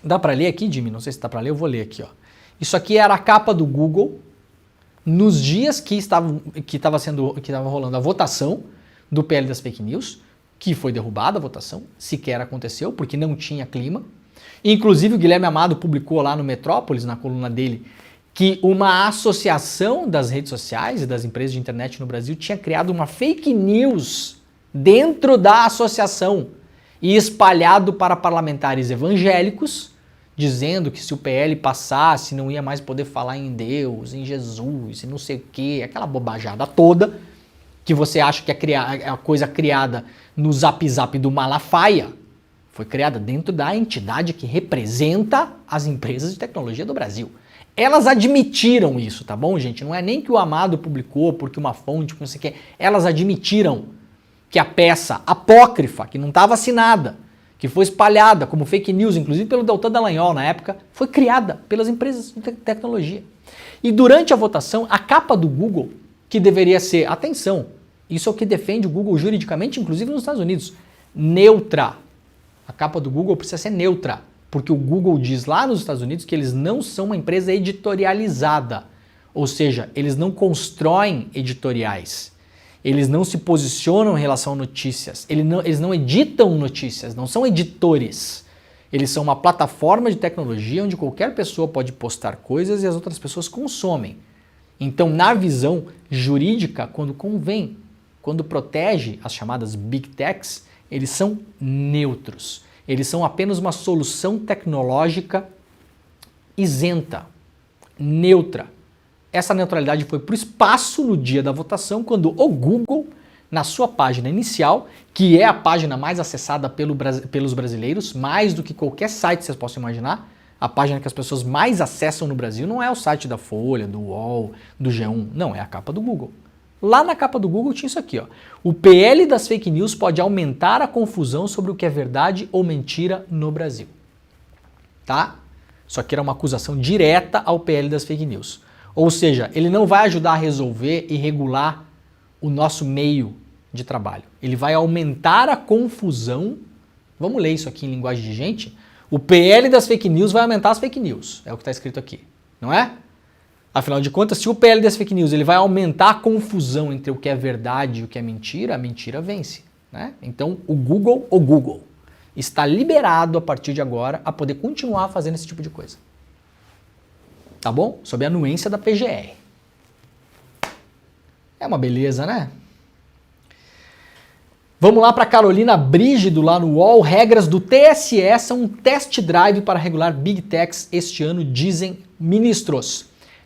Dá pra ler aqui, Jimmy? Não sei se dá pra ler, eu vou ler aqui, ó. Isso aqui era a capa do Google nos dias que estava rolando a votação do PL das fake news, que foi derrubada a votação, sequer aconteceu, porque não tinha clima. Inclusive o Guilherme Amado publicou lá no Metrópolis, na coluna dele, que uma associação das redes sociais e das empresas de internet no Brasil tinha criado uma fake news dentro da associação e espalhado para parlamentares evangélicos, dizendo que se o PL passasse não ia mais poder falar em Deus, em Jesus e não sei o que, aquela bobajada toda que você acha que é a coisa criada no Zap Zap do Malafaia, foi criada dentro da entidade que representa as empresas de tecnologia do Brasil. Elas admitiram isso, tá bom, gente? Não é nem que o Amado publicou porque uma fonte, não sei o que. Elas admitiram que a peça apócrifa, que não estava assinada, que foi espalhada como fake news, inclusive pelo Deltan Dallagnol na época, foi criada pelas empresas de tecnologia. E durante a votação, a capa do Google, que deveria ser, atenção, isso é o que defende o Google juridicamente, inclusive nos Estados Unidos, neutra. A capa do Google precisa ser neutra, porque o Google diz lá nos Estados Unidos que eles não são uma empresa editorializada, ou seja, eles não constroem editoriais, eles não se posicionam em relação a notícias, eles não editam notícias, não são editores. Eles são uma plataforma de tecnologia onde qualquer pessoa pode postar coisas e as outras pessoas consomem. Então, na visão jurídica, quando convém, quando protege as chamadas Big Techs, eles são neutros. Eles são apenas uma solução tecnológica isenta, neutra. Essa neutralidade foi para o espaço no dia da votação, quando o Google, na sua página inicial, que é a página mais acessada pelos brasileiros, mais do que qualquer site que vocês possam imaginar, a página que as pessoas mais acessam no Brasil não é o site da Folha, do UOL, do G1, não, é a capa do Google. Lá na capa do Google tinha isso aqui, ó. O PL das fake news pode aumentar a confusão sobre o que é verdade ou mentira no Brasil. Tá? Isso aqui era uma acusação direta ao PL das fake news. Ou seja, ele não vai ajudar a resolver e regular o nosso meio de trabalho. Ele vai aumentar a confusão. Vamos ler isso aqui em linguagem de gente? O PL das fake news vai aumentar as fake news. É o que está escrito aqui, não é? Afinal de contas, se o PL das fake news ele vai aumentar a confusão entre o que é verdade e o que é mentira, a mentira vence, né? Então, o Google está liberado a partir de agora a poder continuar fazendo esse tipo de coisa. Tá bom? Sob a anuência da PGR. É uma beleza, né? Vamos lá para Carolina Brígido, lá no UOL. Regras do TSE são um test drive para regular Big Techs este ano, dizem ministros.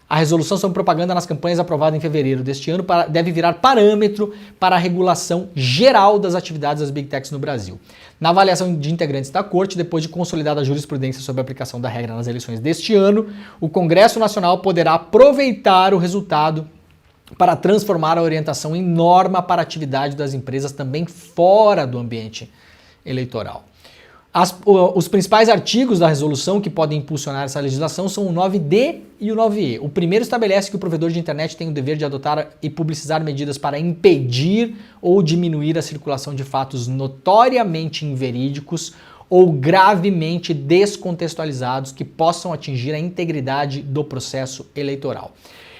A resolução sobre propaganda nas campanhas aprovada em fevereiro deste ano deve virar parâmetro para a regulação geral das atividades das Big Techs no Brasil. Na avaliação de integrantes da Corte, depois de consolidada a jurisprudência sobre a aplicação da regra nas eleições deste ano, o Congresso Nacional poderá aproveitar o resultado para transformar a orientação em norma para a atividade das empresas também fora do ambiente eleitoral. Os principais artigos da resolução que podem impulsionar essa legislação são o 9D e o 9E. O primeiro estabelece que o provedor de internet tem o dever de adotar e publicizar medidas para impedir ou diminuir a circulação de fatos notoriamente inverídicos ou gravemente descontextualizados que possam atingir a integridade do processo eleitoral.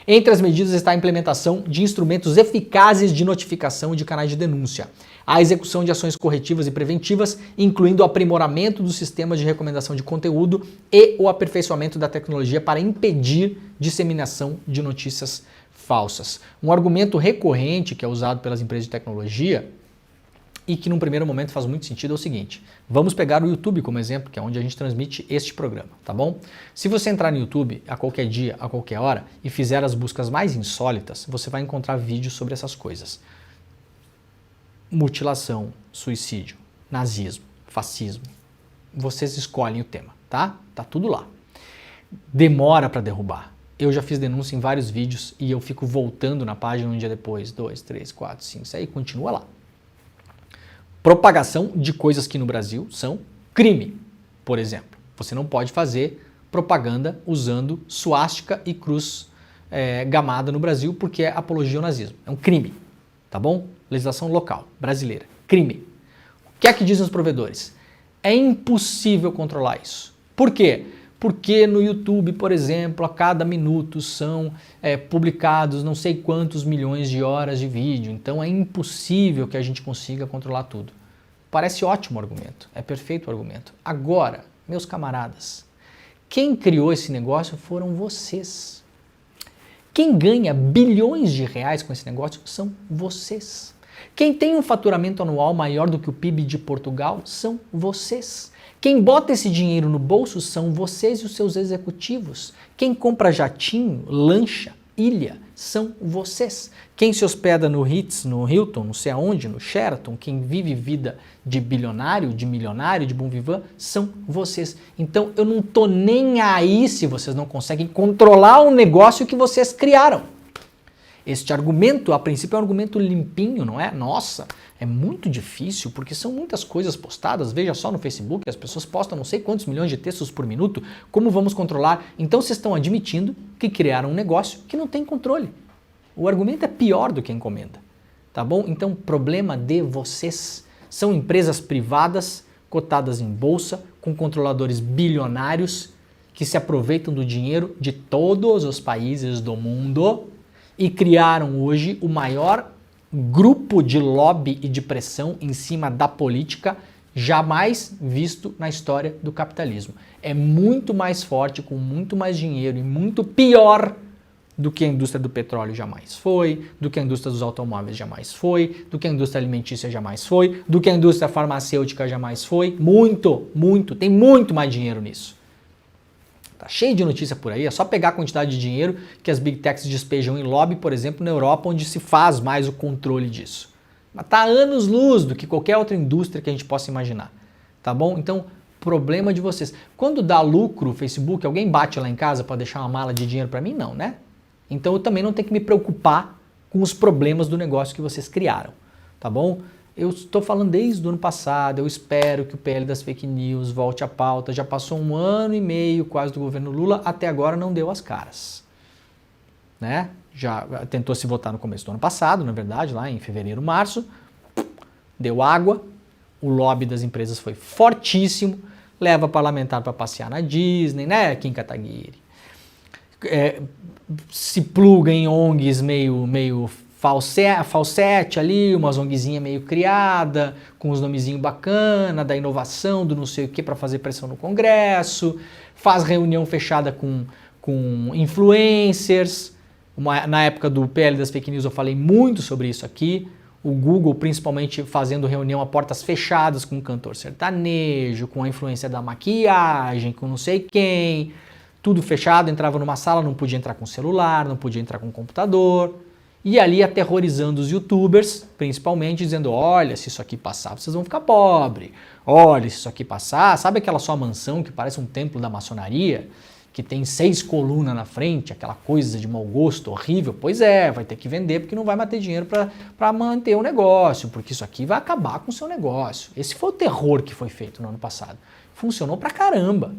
Entre as medidas está a implementação de instrumentos eficazes de notificação e de canais de denúncia, a execução de ações corretivas e preventivas, incluindo o aprimoramento dos sistemas de recomendação de conteúdo e o aperfeiçoamento da tecnologia para impedir disseminação de notícias falsas. Um argumento recorrente que é usado pelas empresas de tecnologia e que num primeiro momento faz muito sentido é o seguinte: vamos pegar o YouTube como exemplo, que é onde a gente transmite este programa, tá bom? Se você entrar no YouTube a qualquer dia, a qualquer hora e fizer as buscas mais insólitas, você vai encontrar vídeos sobre essas coisas. Mutilação, suicídio, nazismo, fascismo. Vocês escolhem o tema, tá? Tá tudo lá. Demora para derrubar. Eu já fiz denúncia em vários vídeos e eu fico voltando na página um dia depois, 2, 3, 4, 5, 6, continua lá. Propagação de coisas que no Brasil são crime, por exemplo. Você não pode fazer propaganda usando suástica e cruz gamada no Brasil porque é apologia ao nazismo. É um crime, tá bom? Legislação local, brasileira. Crime. O que é que dizem os provedores? É impossível controlar isso. Por quê? Porque no YouTube, por exemplo, a cada minuto são publicados não sei quantos milhões de horas de vídeo. Então é impossível que a gente consiga controlar tudo. Parece ótimo o argumento, é perfeito o argumento. Agora, meus camaradas, quem criou esse negócio foram vocês. Quem ganha bilhões de reais com esse negócio são vocês. Quem tem um faturamento anual maior do que o PIB de Portugal são vocês. Quem bota esse dinheiro no bolso são vocês e os seus executivos. Quem compra jatinho, lancha, ilha, são vocês. Quem se hospeda no Ritz, no Hilton, não sei aonde, no Sheraton, quem vive vida de bilionário, de milionário, de bom vivant, são vocês. Então eu não tô nem aí se vocês não conseguem controlar o negócio que vocês criaram. Este argumento, a princípio, é um argumento limpinho, não é? Nossa, é muito difícil, porque são muitas coisas postadas. Veja só no Facebook, as pessoas postam não sei quantos milhões de textos por minuto. Como vamos controlar? Então vocês estão admitindo que criaram um negócio que não tem controle. O argumento é pior do que a encomenda, tá bom? Então, problema de vocês. São empresas privadas, cotadas em bolsa, com controladores bilionários, que se aproveitam do dinheiro de todos os países do mundo e criaram hoje o maior grupo de lobby e de pressão em cima da política jamais visto na história do capitalismo. É muito mais forte, com muito mais dinheiro e muito pior do que a indústria do petróleo jamais foi, do que a indústria dos automóveis jamais foi, do que a indústria alimentícia jamais foi, do que a indústria farmacêutica jamais foi. Muito, muito, tem muito mais dinheiro nisso. Tá cheio de notícia por aí, é só pegar a quantidade de dinheiro que as Big Techs despejam em lobby, por exemplo, na Europa, onde se faz mais o controle disso. Mas tá anos-luz do que qualquer outra indústria que a gente possa imaginar, tá bom? Então, problema de vocês. Quando dá lucro o Facebook, alguém bate lá em casa para deixar uma mala de dinheiro para mim? Não, né? Então eu também não tenho que me preocupar com os problemas do negócio que vocês criaram, tá bom? Eu estou falando desde o ano passado, eu espero que o PL das fake news volte à pauta. Já passou 1 ano e meio quase do governo Lula, até agora não deu as caras. Né? Já tentou se votar no começo do ano passado, na verdade, lá em fevereiro, março. Deu água, o lobby das empresas foi fortíssimo, leva parlamentar para passear na Disney, né, Kim Kataguiri? Se pluga em ONGs meio falsete ali, umas ONGzinha meio criada, com uns nomezinhos bacana, da inovação, do não sei o que para fazer pressão no Congresso, faz reunião fechada com influencers. Na época do PL das fake news eu falei muito sobre isso aqui. O Google principalmente fazendo reunião a portas fechadas com um cantor sertanejo, com a influência da maquiagem, com não sei quem. Tudo fechado, entrava numa sala, não podia entrar com celular, não podia entrar com computador. E ali aterrorizando os youtubers, principalmente, dizendo, olha, se isso aqui passar, vocês vão ficar pobres. Olha, se isso aqui passar, sabe aquela sua mansão que parece um templo da maçonaria? Que tem 6 colunas na frente, aquela coisa de mau gosto, horrível? Pois é, vai ter que vender porque não vai mais ter dinheiro para manter o negócio, porque isso aqui vai acabar com o seu negócio. Esse foi o terror que foi feito no ano passado. Funcionou pra caramba.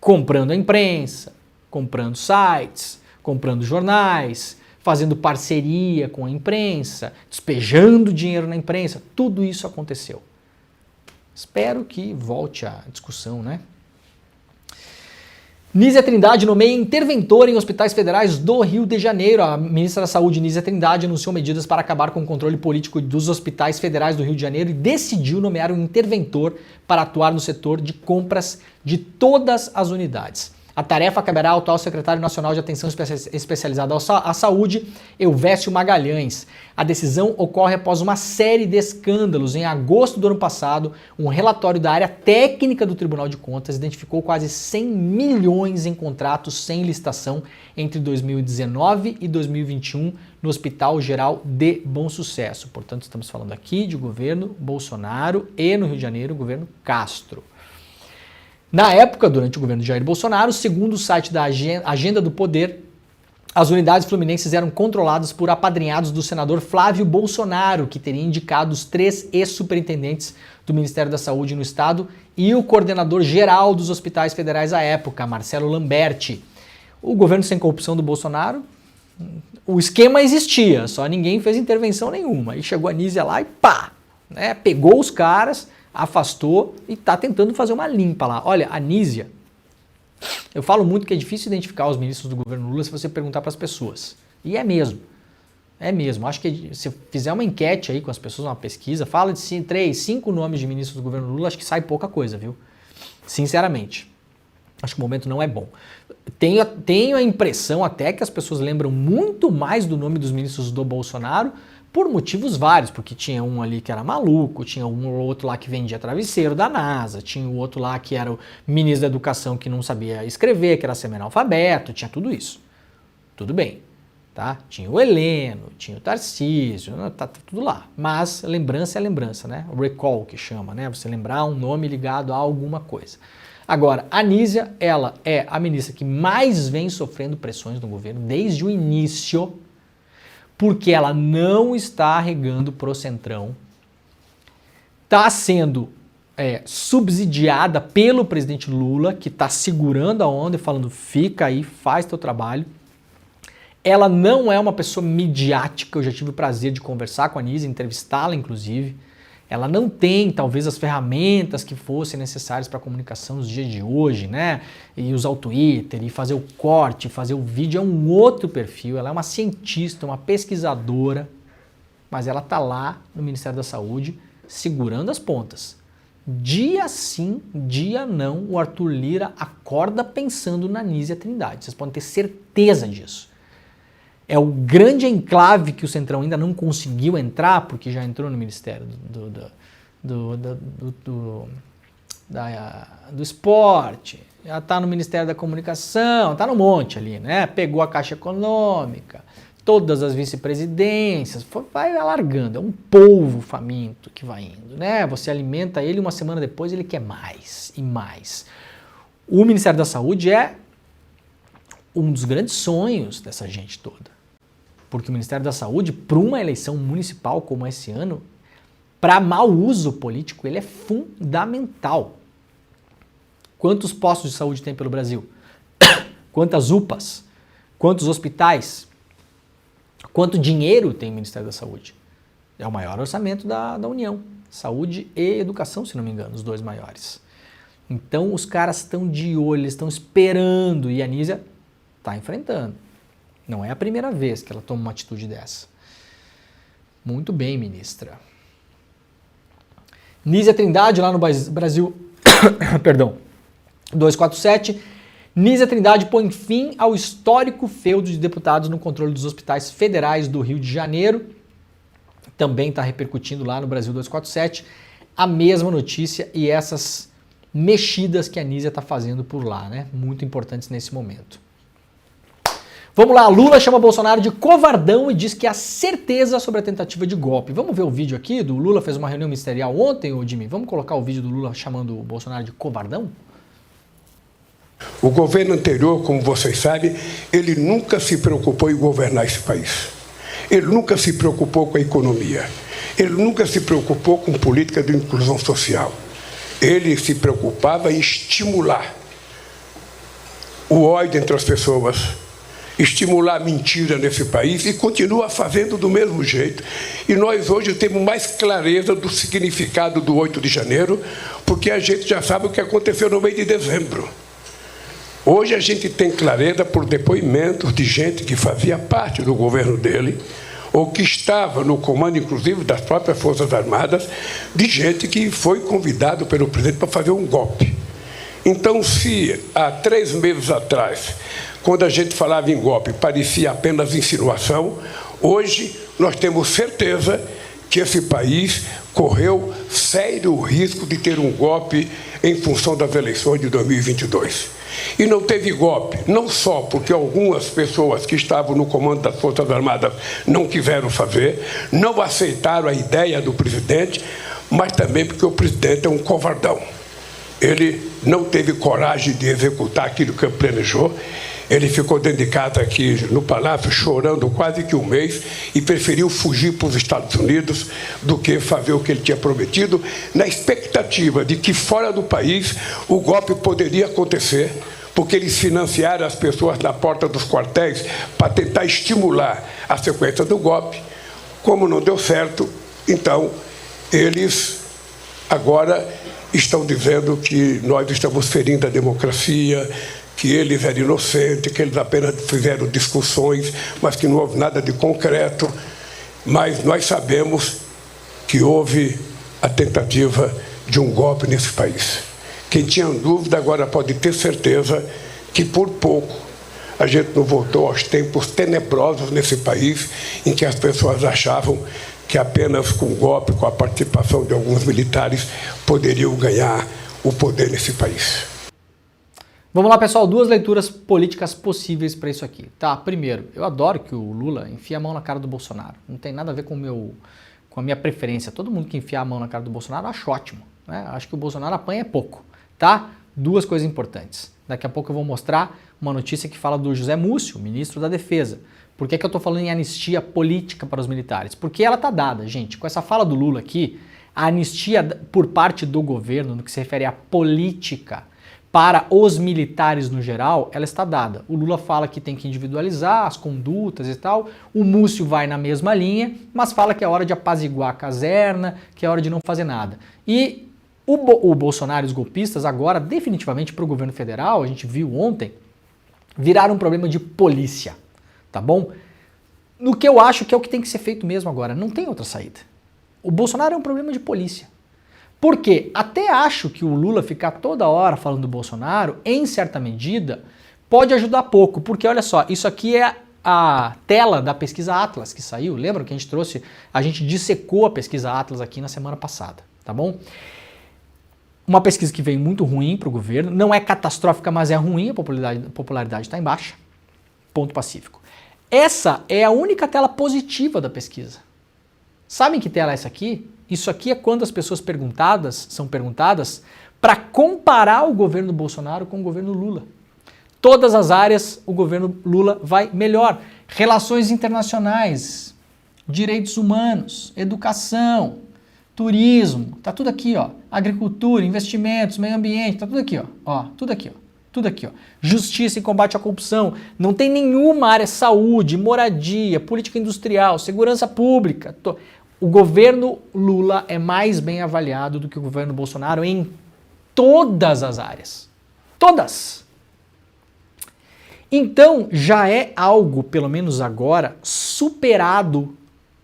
Comprando a imprensa, comprando sites, comprando jornais, fazendo parceria com a imprensa, despejando dinheiro na imprensa, tudo isso aconteceu. Espero que volte a discussão, né? Nízia Trindade nomeia interventora em hospitais federais do Rio de Janeiro. A ministra da Saúde, Nízia Trindade, anunciou medidas para acabar com o controle político dos hospitais federais do Rio de Janeiro e decidiu nomear um interventor para atuar no setor de compras de todas as unidades. A tarefa caberá ao atual secretário nacional de atenção especializada à saúde, Elvésio Magalhães. A decisão ocorre após uma série de escândalos. Em agosto do ano passado, um relatório da área técnica do Tribunal de Contas identificou quase 100 milhões em contratos sem licitação entre 2019 e 2021 no Hospital Geral de Bom Sucesso. Portanto, estamos falando aqui de governo Bolsonaro e no Rio de Janeiro, governo Castro. Na época, durante o governo de Jair Bolsonaro, segundo o site da Agenda do Poder, as unidades fluminenses eram controladas por apadrinhados do senador Flávio Bolsonaro, que teria indicado os 3 ex-superintendentes do Ministério da Saúde no estado e o coordenador geral dos hospitais federais à época, Marcelo Lamberti. O governo sem corrupção do Bolsonaro, o esquema existia, só ninguém fez intervenção nenhuma. Aí chegou a Anísia lá e pá, né, pegou os caras, afastou e está tentando fazer uma limpa lá. Olha, a Anísia, eu falo muito que é difícil identificar os ministros do governo Lula se você perguntar para as pessoas. E é mesmo. É mesmo. Acho que se fizer uma enquete aí com as pessoas, uma pesquisa, fala de 3, 5 nomes de ministros do governo Lula, acho que sai pouca coisa, viu? Sinceramente. Acho que o momento não é bom. Tenho a impressão até que as pessoas lembram muito mais do nome dos ministros do Bolsonaro por motivos vários, porque tinha um ali que era maluco, tinha um ou outro lá que vendia travesseiro da NASA, tinha o outro lá que era o ministro da Educação que não sabia escrever, que era semi-analfabeto, tinha tudo isso. Tudo bem, tá? Tinha o Heleno, tinha o Tarcísio, tá tudo lá. Mas lembrança é lembrança, né? O recall que chama, né? Você lembrar um nome ligado a alguma coisa. Agora, a Anísia, ela é a ministra que mais vem sofrendo pressões no governo desde o início, porque ela não está arregando pro Centrão, está sendo subsidiada pelo presidente Lula, que está segurando a onda e falando, fica aí, faz teu trabalho. Ela não é uma pessoa midiática, eu já tive o prazer de conversar com a Anísia, entrevistá-la inclusive. Ela não tem, talvez, as ferramentas que fossem necessárias para a comunicação nos dias de hoje, né? E usar o Twitter, e fazer o corte, fazer o vídeo, é um outro perfil. Ela é uma cientista, uma pesquisadora, mas ela está lá no Ministério da Saúde segurando as pontas. Dia sim, dia não, o Arthur Lira acorda pensando na Anísia Trindade. Vocês podem ter certeza disso. É o grande enclave que o Centrão ainda não conseguiu entrar, porque já entrou no Ministério do Esporte, já está no Ministério da Comunicação, está no monte ali, né? Pegou a Caixa Econômica, todas as vice-presidências, vai alargando, é um polvo faminto que vai indo, né? Você alimenta ele, uma semana depois ele quer mais e mais. O Ministério da Saúde é um dos grandes sonhos dessa gente toda. Porque o Ministério da Saúde, para uma eleição municipal como esse ano, para mau uso político, ele é fundamental. Quantos postos de saúde tem pelo Brasil? Quantas UPAs? Quantos hospitais? Quanto dinheiro tem o Ministério da Saúde? É o maior orçamento da União. Saúde e educação, se não me engano, os 2 maiores. Então os caras estão de olho, eles estão esperando e a Anísia está enfrentando. Não é a primeira vez que ela toma uma atitude dessa. Muito bem, ministra. Anísia Trindade, lá no Brasil, perdão, 247. Anísia Trindade põe fim ao histórico feudo de deputados no controle dos hospitais federais do Rio de Janeiro. Também está repercutindo lá no Brasil 247 a mesma notícia e essas mexidas que a Anísia está fazendo por lá, né? Muito importantes nesse momento. Vamos lá, Lula chama Bolsonaro de covardão e diz que há certeza sobre a tentativa de golpe. Vamos ver o vídeo aqui do Lula, fez uma reunião ministerial ontem, ô Jimmy? Vamos colocar o vídeo do Lula chamando o Bolsonaro de covardão? O governo anterior, como vocês sabem, ele nunca se preocupou em governar esse país. Ele nunca se preocupou com a economia. Ele nunca se preocupou com política de inclusão social. Ele se preocupava em estimular o ódio entre as pessoas, estimular a mentira nesse país e continua fazendo do mesmo jeito. E nós hoje temos mais clareza do significado do 8 de janeiro, porque a gente já sabe o que aconteceu no mês de dezembro. Hoje a gente tem clareza por depoimentos de gente que fazia parte do governo dele, ou que estava no comando, inclusive, das próprias Forças Armadas, de gente que foi convidado pelo presidente para fazer um golpe. Então, se há 3 meses atrás, quando a gente falava em golpe, parecia apenas insinuação, hoje nós temos certeza que esse país correu sério risco de ter um golpe em função das eleições de 2022. E não teve golpe, não só porque algumas pessoas que estavam no comando das Forças Armadas não quiseram fazer, não aceitaram a ideia do presidente, mas também porque o presidente é um covardão. Ele não teve coragem de executar aquilo que ele planejou. Ele ficou dentro de casa aqui no Palácio chorando quase que um mês e preferiu fugir para os Estados Unidos do que fazer o que ele tinha prometido, na expectativa de que fora do país o golpe poderia acontecer, porque eles financiaram as pessoas na porta dos quartéis para tentar estimular a sequência do golpe. Como não deu certo, então eles agora estão dizendo que nós estamos ferindo a democracia, que eles eram inocentes, que eles apenas fizeram discussões, mas que não houve nada de concreto. Mas nós sabemos que houve a tentativa de um golpe nesse país. Quem tinha dúvida agora pode ter certeza que por pouco a gente não voltou aos tempos tenebrosos nesse país em que as pessoas achavam que apenas com golpe, com a participação de alguns militares, poderiam ganhar o poder nesse país. Vamos lá, pessoal, 2 leituras políticas possíveis para isso aqui. Tá, primeiro, eu adoro que o Lula enfie a mão na cara do Bolsonaro. Não tem nada a ver com a minha preferência. Todo mundo que enfiar a mão na cara do Bolsonaro, eu acho ótimo, né? Acho que o Bolsonaro apanha pouco, tá? 2 coisas importantes. Daqui a pouco eu vou mostrar uma notícia que fala do José Múcio, ministro da Defesa. Por que eu estou falando em anistia política para os militares? Porque ela está dada, gente. Com essa fala do Lula aqui, a anistia por parte do governo, no que se refere à política, para os militares no geral, ela está dada. O Lula fala que tem que individualizar as condutas e tal, o Múcio vai na mesma linha, mas fala que é hora de apaziguar a caserna, que é hora de não fazer nada. E o Bolsonaro e os golpistas agora, definitivamente para o governo federal, a gente viu ontem, viraram um problema de polícia, tá bom? No que eu acho que é o que tem que ser feito mesmo agora, não tem outra saída. O Bolsonaro é um problema de polícia. Por quê? Até acho que o Lula ficar toda hora falando do Bolsonaro, em certa medida, pode ajudar pouco, porque olha só, isso aqui é a tela da pesquisa Atlas que saiu, lembra que a gente trouxe, a gente dissecou a pesquisa Atlas aqui na semana passada, tá bom? Uma pesquisa que veio muito ruim para o governo, não é catastrófica, mas é ruim, a popularidade está em baixa, ponto pacífico. Essa é a única tela positiva da pesquisa. Sabem que tela é essa aqui? Isso aqui é quando as pessoas são perguntadas para comparar o governo Bolsonaro com o governo Lula. Todas as áreas o governo Lula vai melhor. Relações internacionais, direitos humanos, educação, turismo, tá tudo aqui, ó. Agricultura, investimentos, meio ambiente, tá tudo aqui, ó. Tudo aqui, ó. Tudo aqui, ó. Justiça e combate à corrupção. Não tem nenhuma área, saúde, moradia, política industrial, segurança pública. O governo Lula é mais bem avaliado do que o governo Bolsonaro em todas as áreas. Todas! Então, já é algo, pelo menos agora, superado,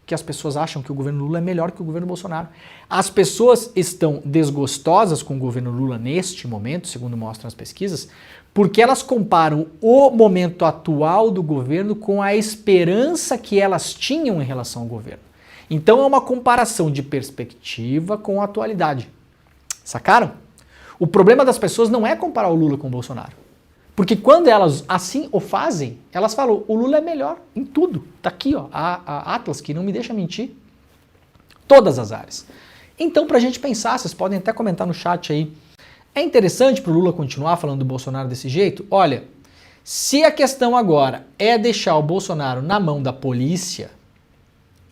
que as pessoas acham que o governo Lula é melhor que o governo Bolsonaro. As pessoas estão desgostosas com o governo Lula neste momento, segundo mostram as pesquisas, porque elas comparam o momento atual do governo com a esperança que elas tinham em relação ao governo. Então é uma comparação de perspectiva com a atualidade. Sacaram? O problema das pessoas não é comparar o Lula com o Bolsonaro. Porque quando elas assim o fazem, elas falam, o Lula é melhor em tudo. Tá aqui, ó, a Atlas, que não me deixa mentir. Todas as áreas. Então, pra gente pensar, vocês podem até comentar no chat aí, é interessante pro Lula continuar falando do Bolsonaro desse jeito? Olha, se a questão agora é deixar o Bolsonaro na mão da polícia,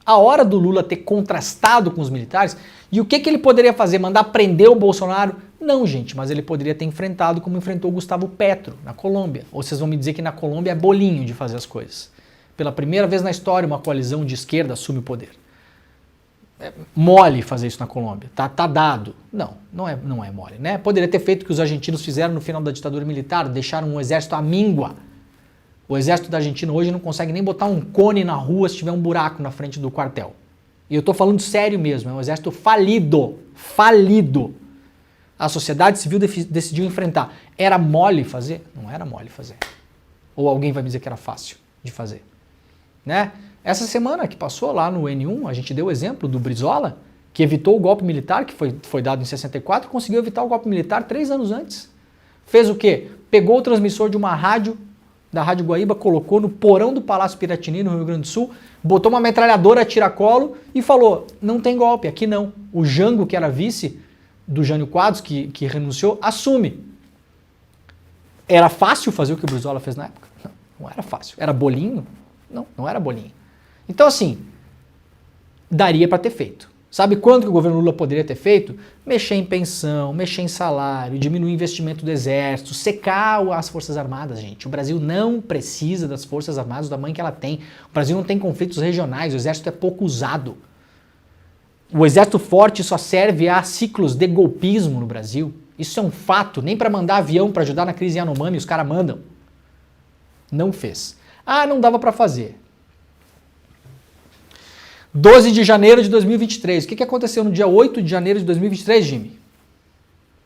a hora do Lula ter contrastado com os militares, e o que ele poderia fazer? Mandar prender o Bolsonaro? Não, gente, mas ele poderia ter enfrentado como enfrentou o Gustavo Petro na Colômbia. Ou vocês vão me dizer que na Colômbia é bolinho de fazer as coisas. Pela primeira vez na história, uma coalizão de esquerda assume o poder. É mole fazer isso na Colômbia. Tá dado. Não é mole, né? Poderia ter feito o que os argentinos fizeram no final da ditadura militar, deixaram um exército à míngua. O exército da Argentina hoje não consegue nem botar um cone na rua se tiver um buraco na frente do quartel. E eu tô falando sério mesmo, é um exército falido. Falido. A sociedade civil decidiu enfrentar. Era mole fazer? Não era mole fazer. Ou alguém vai me dizer que era fácil de fazer? Né? Essa semana que passou lá no N1, a gente deu o exemplo do Brizola, que evitou o golpe militar, que foi dado em 64, e conseguiu evitar o golpe militar 3 anos antes. Fez o quê? Pegou o transmissor de uma rádio, da Rádio Guaíba, colocou no porão do Palácio Piratini, no Rio Grande do Sul, botou uma metralhadora a tiracolo e falou, não tem golpe, aqui não. O Jango, que era vice do Jânio Quadros, que renunciou, assume. Era fácil fazer o que o Brizola fez na época? Não, não era fácil. Era bolinho? Não, não era bolinho. Então, assim, daria para ter feito. Sabe quanto que o governo Lula poderia ter feito? Mexer em pensão, mexer em salário, diminuir o investimento do exército, secar as Forças Armadas, gente. O Brasil não precisa das Forças Armadas do tamanho que ela tem. O Brasil não tem conflitos regionais, o exército é pouco usado. O exército forte só serve a ciclos de golpismo no Brasil. Isso é um fato. Nem para mandar avião para ajudar na crise Yanomami os caras mandam. Não fez. Ah, não dava para fazer. 12 de janeiro de 2023. O que aconteceu no dia 8 de janeiro de 2023, Jimmy?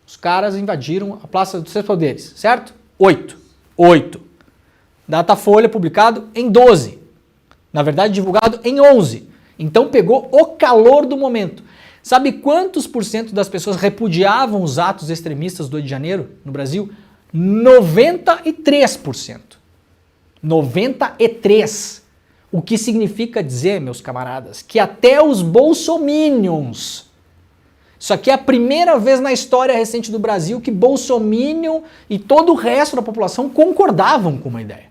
Os caras invadiram a Praça dos Três Poderes, certo? 8. Datafolha publicado em 12. Na verdade, divulgado em 11. Então pegou o calor do momento. Sabe quantos % das pessoas repudiavam os atos extremistas do 8 de janeiro no Brasil? 93%. 93%. O que significa dizer, meus camaradas, que até os bolsominions, isso aqui é a primeira vez na história recente do Brasil que bolsominion e todo o resto da população concordavam com uma ideia.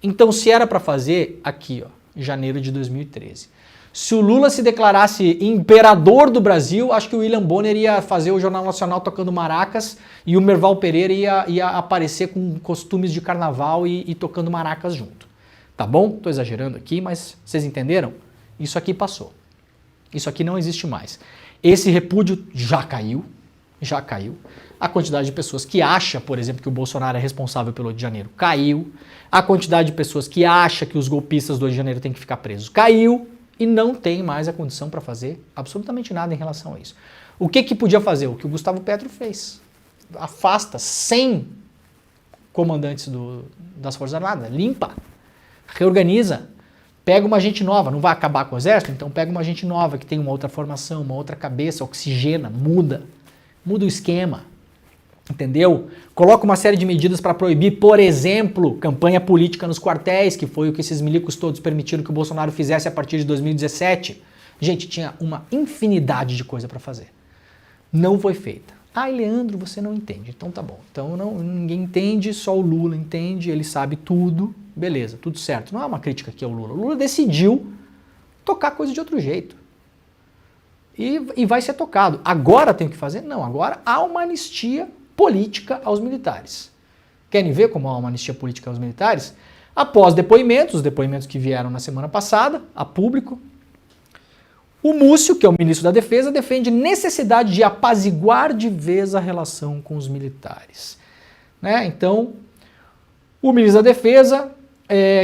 Então, se era para fazer, aqui, ó, janeiro de 2013. Se o Lula se declarasse imperador do Brasil, acho que o William Bonner ia fazer o Jornal Nacional tocando maracas e o Merval Pereira ia aparecer com costumes de carnaval e tocando maracas junto. Tá bom? Tô exagerando aqui, mas vocês entenderam? Isso aqui passou. Isso aqui não existe mais. Esse repúdio já caiu. A quantidade de pessoas que acha, por exemplo, que o Bolsonaro é responsável pelo 8 de janeiro, caiu. A quantidade de pessoas que acha que os golpistas do 8 de janeiro têm que ficar presos, caiu. E não tem mais a condição para fazer absolutamente nada em relação a isso. O que podia fazer? O que o Gustavo Petro fez. Afasta 100 comandantes das Forças Armadas, limpa, reorganiza, pega uma gente nova, não vai acabar com o exército, então pega uma gente nova que tem uma outra formação, uma outra cabeça, oxigena, muda o esquema, entendeu? Coloca uma série de medidas para proibir, por exemplo, campanha política nos quartéis, que foi o que esses milicos todos permitiram que o Bolsonaro fizesse a partir de 2017. Gente, tinha uma infinidade de coisa para fazer. Não foi feita. Ah, Leandro, você não entende. Então tá bom. Então ninguém entende, só o Lula entende, ele sabe tudo. Beleza, tudo certo. Não é uma crítica aqui ao Lula. O Lula decidiu tocar a coisa de outro jeito. E vai ser tocado. Agora tem o que fazer? Não, agora há uma anistia política aos militares. Querem ver como há uma anistia política aos militares? Após depoimentos, os depoimentos que vieram na semana passada, a público, o Múcio, que é o ministro da Defesa, defende necessidade de apaziguar de vez a relação com os militares. Né? Então, o ministro da Defesa,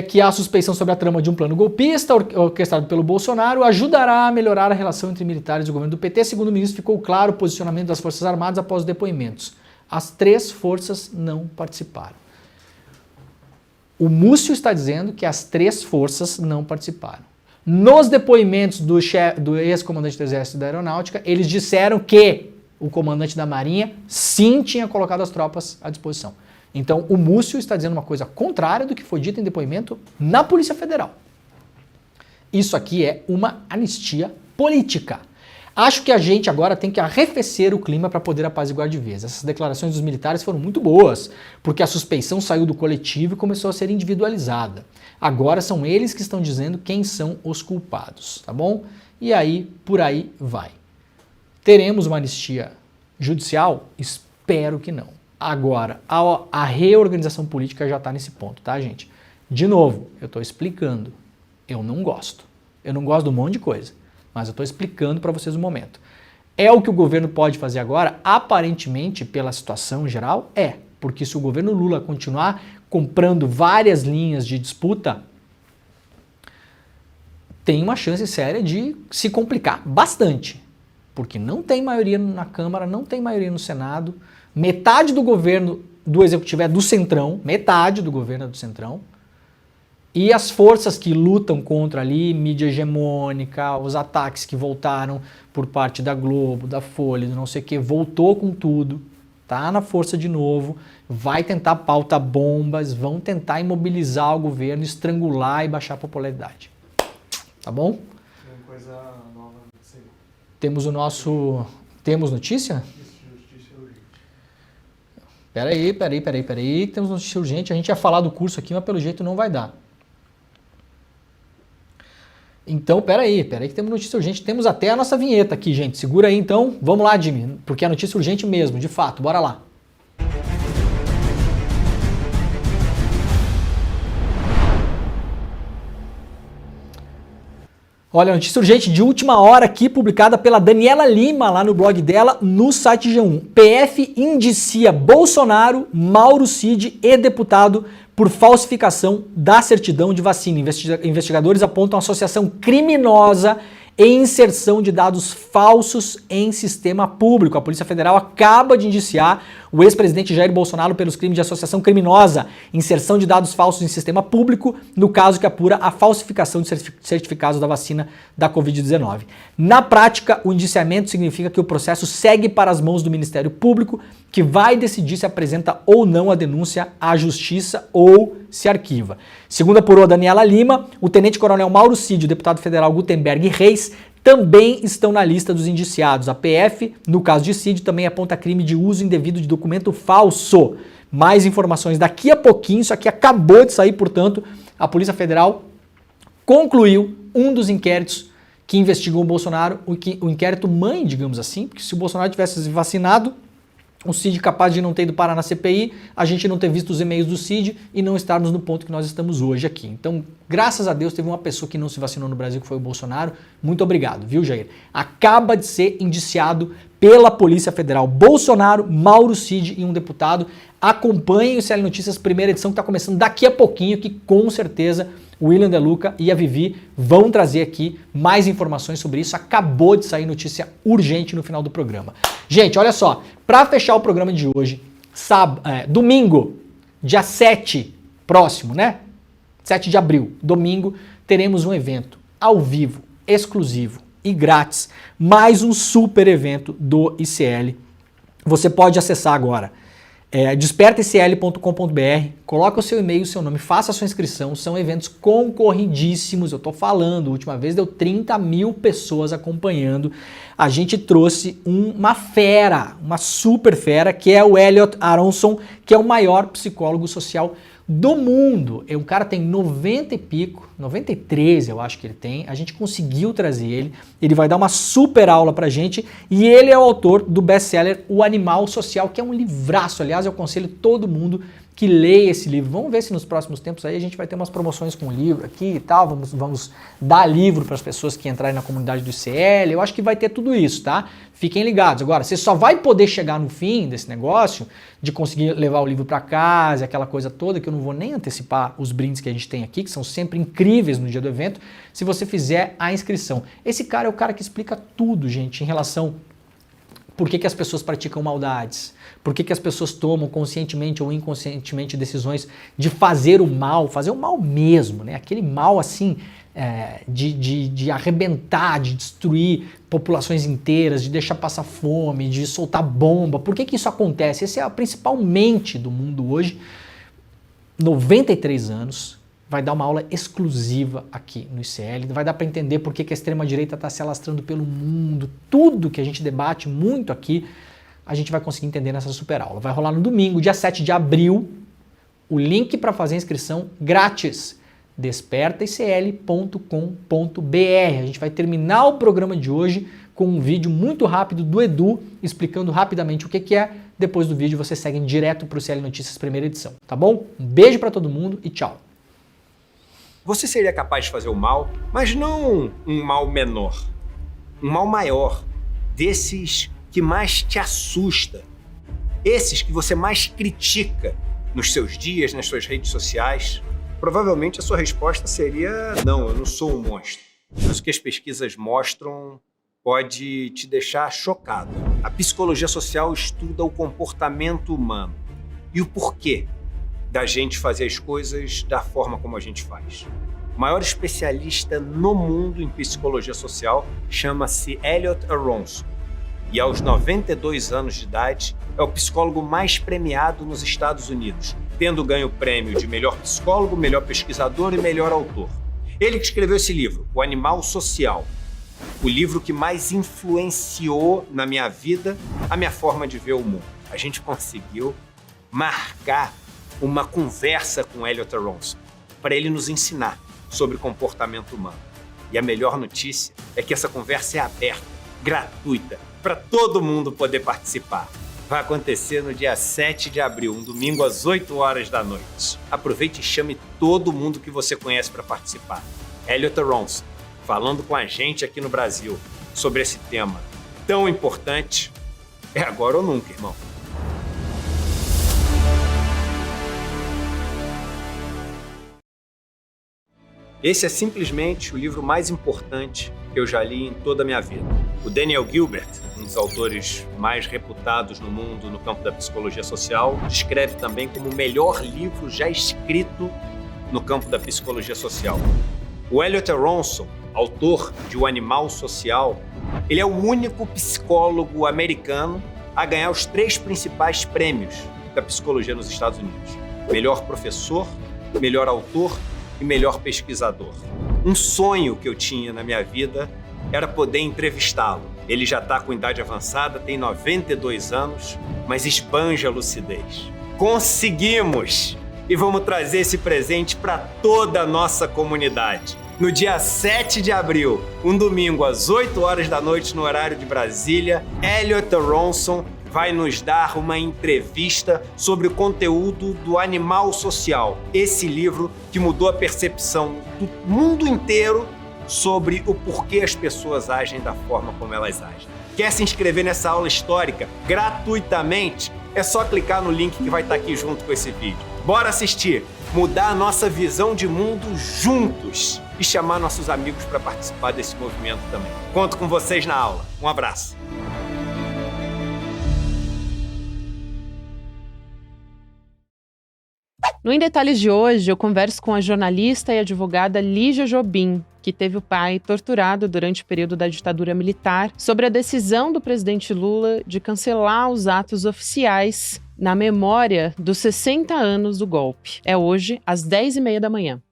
que há suspeição sobre a trama de um plano golpista orquestrado pelo Bolsonaro, ajudará a melhorar a relação entre militares e o governo do PT. Segundo o ministro, ficou claro o posicionamento das Forças Armadas após os depoimentos. As 3 forças não participaram. O Múcio está dizendo que as 3 forças não participaram. Nos depoimentos do ex-comandante do Exército e da Aeronáutica, eles disseram que o comandante da Marinha sim tinha colocado as tropas à disposição. Então, o Múcio está dizendo uma coisa contrária do que foi dito em depoimento na Polícia Federal. Isso aqui é uma anistia política. Acho que a gente agora tem que arrefecer o clima para poder apaziguar de vez. Essas declarações dos militares foram muito boas, porque a suspeição saiu do coletivo e começou a ser individualizada. Agora são eles que estão dizendo quem são os culpados, tá bom? E aí, por aí vai. Teremos uma anistia judicial? Espero que não. Agora, a reorganização política já está nesse ponto, tá, gente? De novo, eu estou explicando. Eu não gosto. Eu não gosto de um monte de coisa, mas eu estou explicando para vocês o momento. É o que o governo pode fazer agora? Aparentemente, pela situação geral, é. Porque se o governo Lula continuar comprando várias linhas de disputa, tem uma chance séria de se complicar bastante. porque não tem maioria na Câmara, não tem maioria no Senado, metade do governo do Executivo é do Centrão, metade do governo é do Centrão, e as forças que lutam contra ali, mídia hegemônica, os ataques que voltaram por parte da Globo, da Folha, do não sei o que, voltou com tudo, tá na força de novo, vai tentar pauta bombas, vão tentar imobilizar o governo, estrangular e baixar a popularidade. Tá bom? Tem coisa nova, sim. Temos o nosso... Temos notícia? Justiça urgente. Peraí, temos notícia urgente. A gente ia falar do curso aqui, mas pelo jeito não vai dar. Então, peraí que temos notícia urgente. Temos até a nossa vinheta aqui, gente. Segura aí então. Vamos lá, Jimmy, porque é notícia urgente mesmo, de fato. Bora lá. Olha, notícia urgente de última hora aqui, publicada pela Daniela Lima, lá no blog dela, no site G1. PF indicia Bolsonaro, Mauro Cid e deputado por falsificação da certidão de vacina. Investigadores apontam associação criminosa e inserção de dados falsos em sistema público. A Polícia Federal acaba de indiciar o ex-presidente Jair Bolsonaro pelos crimes de associação criminosa, inserção de dados falsos em sistema público, no caso que apura a falsificação de certificados da vacina da Covid-19. Na prática, o indiciamento significa que o processo segue para as mãos do Ministério Público, que vai decidir se apresenta ou não a denúncia à Justiça ou se arquiva. Segundo apurou a Daniela Lima, o tenente-coronel Mauro Cid e o deputado federal Gutenberg Reis também estão na lista dos indiciados. A PF, no caso de Cid, também aponta crime de uso indevido de documento falso. Mais informações daqui a pouquinho, isso aqui acabou de sair, portanto, a Polícia Federal concluiu um dos inquéritos que investigam o Bolsonaro, o inquérito mãe, digamos assim, porque se o Bolsonaro tivesse se vacinado, o Cid capaz de não ter ido parar na CPI, a gente não ter visto os e-mails do Cid e não estarmos no ponto que nós estamos hoje aqui. Então, graças a Deus, teve uma pessoa que não se vacinou no Brasil, que foi o Bolsonaro. Muito obrigado, viu, Jair? Acaba de ser indiciado pela Polícia Federal Bolsonaro, Mauro Cid e um deputado. Acompanhem o CL Notícias, primeira edição, que está começando daqui a pouquinho, que com certeza o William De Luca e a Vivi vão trazer aqui mais informações sobre isso. Acabou de sair notícia urgente no final do programa. Gente, olha só, para fechar o programa de hoje, domingo, dia 7, próximo, né? 7 de abril, domingo, teremos um evento ao vivo, exclusivo e grátis, mais um super evento do ICL. Você pode acessar agora despertaicl.com.br, coloca o seu e-mail, o seu nome, faça a sua inscrição, são eventos concorridíssimos, eu tô falando, a última vez deu 30 mil pessoas acompanhando, a gente trouxe uma fera, uma super fera, que é o Elliot Aronson, que é o maior psicólogo social do mundo. O cara tem 90 e pico, 93 eu acho que ele tem, a gente conseguiu trazer ele vai dar uma super aula pra gente e ele é o autor do best-seller O Animal Social, que é um livraço, aliás eu aconselho todo mundo que leia esse livro. Vamos ver se nos próximos tempos aí a gente vai ter umas promoções com o livro aqui e tal, vamos dar livro para as pessoas que entrarem na comunidade do ICL, eu acho que vai ter tudo isso, tá? Fiquem ligados. Agora, você só vai poder chegar no fim desse negócio, de conseguir levar o livro para casa, aquela coisa toda, que eu não vou nem antecipar os brindes que a gente tem aqui, que são sempre incríveis no dia do evento, se você fizer a inscrição. Esse cara é o cara que explica tudo, gente, em relação por que as pessoas praticam maldades, por que as pessoas tomam conscientemente ou inconscientemente decisões de fazer o mal mesmo, né? Aquele mal assim, de arrebentar, de destruir populações inteiras, de deixar passar fome, de soltar bomba. Por que isso acontece? Essa é a principal mente do mundo hoje. 93 anos, vai dar uma aula exclusiva aqui no ICL, vai dar para entender por que a extrema-direita está se alastrando pelo mundo, tudo que a gente debate muito aqui, a gente vai conseguir entender nessa super aula. Vai rolar no domingo, dia 7 de abril, o link para fazer a inscrição grátis, despertaicl.com.br. A gente vai terminar o programa de hoje com um vídeo muito rápido do Edu, explicando rapidamente o que é. Depois do vídeo você segue direto para o CL Notícias primeira edição, tá bom? Um beijo para todo mundo e tchau! Você seria capaz de fazer o mal, mas não um mal menor, um mal maior, desses que mais te assusta, esses que você mais critica nos seus dias, nas suas redes sociais. Provavelmente a sua resposta seria: não, eu não sou um monstro. Mas o que as pesquisas mostram pode te deixar chocado. A psicologia social estuda o comportamento humano e o porquê da gente fazer as coisas da forma como a gente faz. O maior especialista no mundo em psicologia social chama-se Elliot Aronson. E aos 92 anos de idade, é o psicólogo mais premiado nos Estados Unidos, tendo ganho o prêmio de melhor psicólogo, melhor pesquisador e melhor autor. Ele que escreveu esse livro, O Animal Social, o livro que mais influenciou na minha vida a minha forma de ver o mundo. A gente conseguiu marcar uma conversa com Elliot Aronson para ele nos ensinar sobre comportamento humano. E a melhor notícia é que essa conversa é aberta, gratuita, para todo mundo poder participar. Vai acontecer no dia 7 de abril, um domingo às 8 horas da noite. Aproveite e chame todo mundo que você conhece para participar. Elliot Aronson, falando com a gente aqui no Brasil sobre esse tema tão importante. É agora ou nunca, irmão. Esse é simplesmente o livro mais importante que eu já li em toda a minha vida. O Daniel Gilbert, um dos autores mais reputados no mundo no campo da psicologia social, descreve também como o melhor livro já escrito no campo da psicologia social. O Elliot Aronson, autor de O Animal Social, ele é o único psicólogo americano a ganhar os 3 principais prêmios da psicologia nos Estados Unidos: melhor professor, melhor autor e melhor pesquisador. Um sonho que eu tinha na minha vida era poder entrevistá-lo. Ele já está com idade avançada, tem 92 anos, mas esbanja lucidez. Conseguimos! E vamos trazer esse presente para toda a nossa comunidade. No dia 7 de abril, um domingo às 8 horas da noite no horário de Brasília, Elliot Aronson vai nos dar uma entrevista sobre o conteúdo do Animal Social, esse livro que mudou a percepção do mundo inteiro sobre o porquê as pessoas agem da forma como elas agem. Quer se inscrever nessa aula histórica gratuitamente? É só clicar no link que vai estar aqui junto com esse vídeo. Bora assistir, mudar a nossa visão de mundo juntos e chamar nossos amigos para participar desse movimento também. Conto com vocês na aula. Um abraço. No Em Detalhes de hoje, eu converso com a jornalista e advogada Lígia Jobim, que teve o pai torturado durante o período da ditadura militar, sobre a decisão do presidente Lula de cancelar os atos oficiais na memória dos 60 anos do golpe. É hoje, às 10h30 da manhã.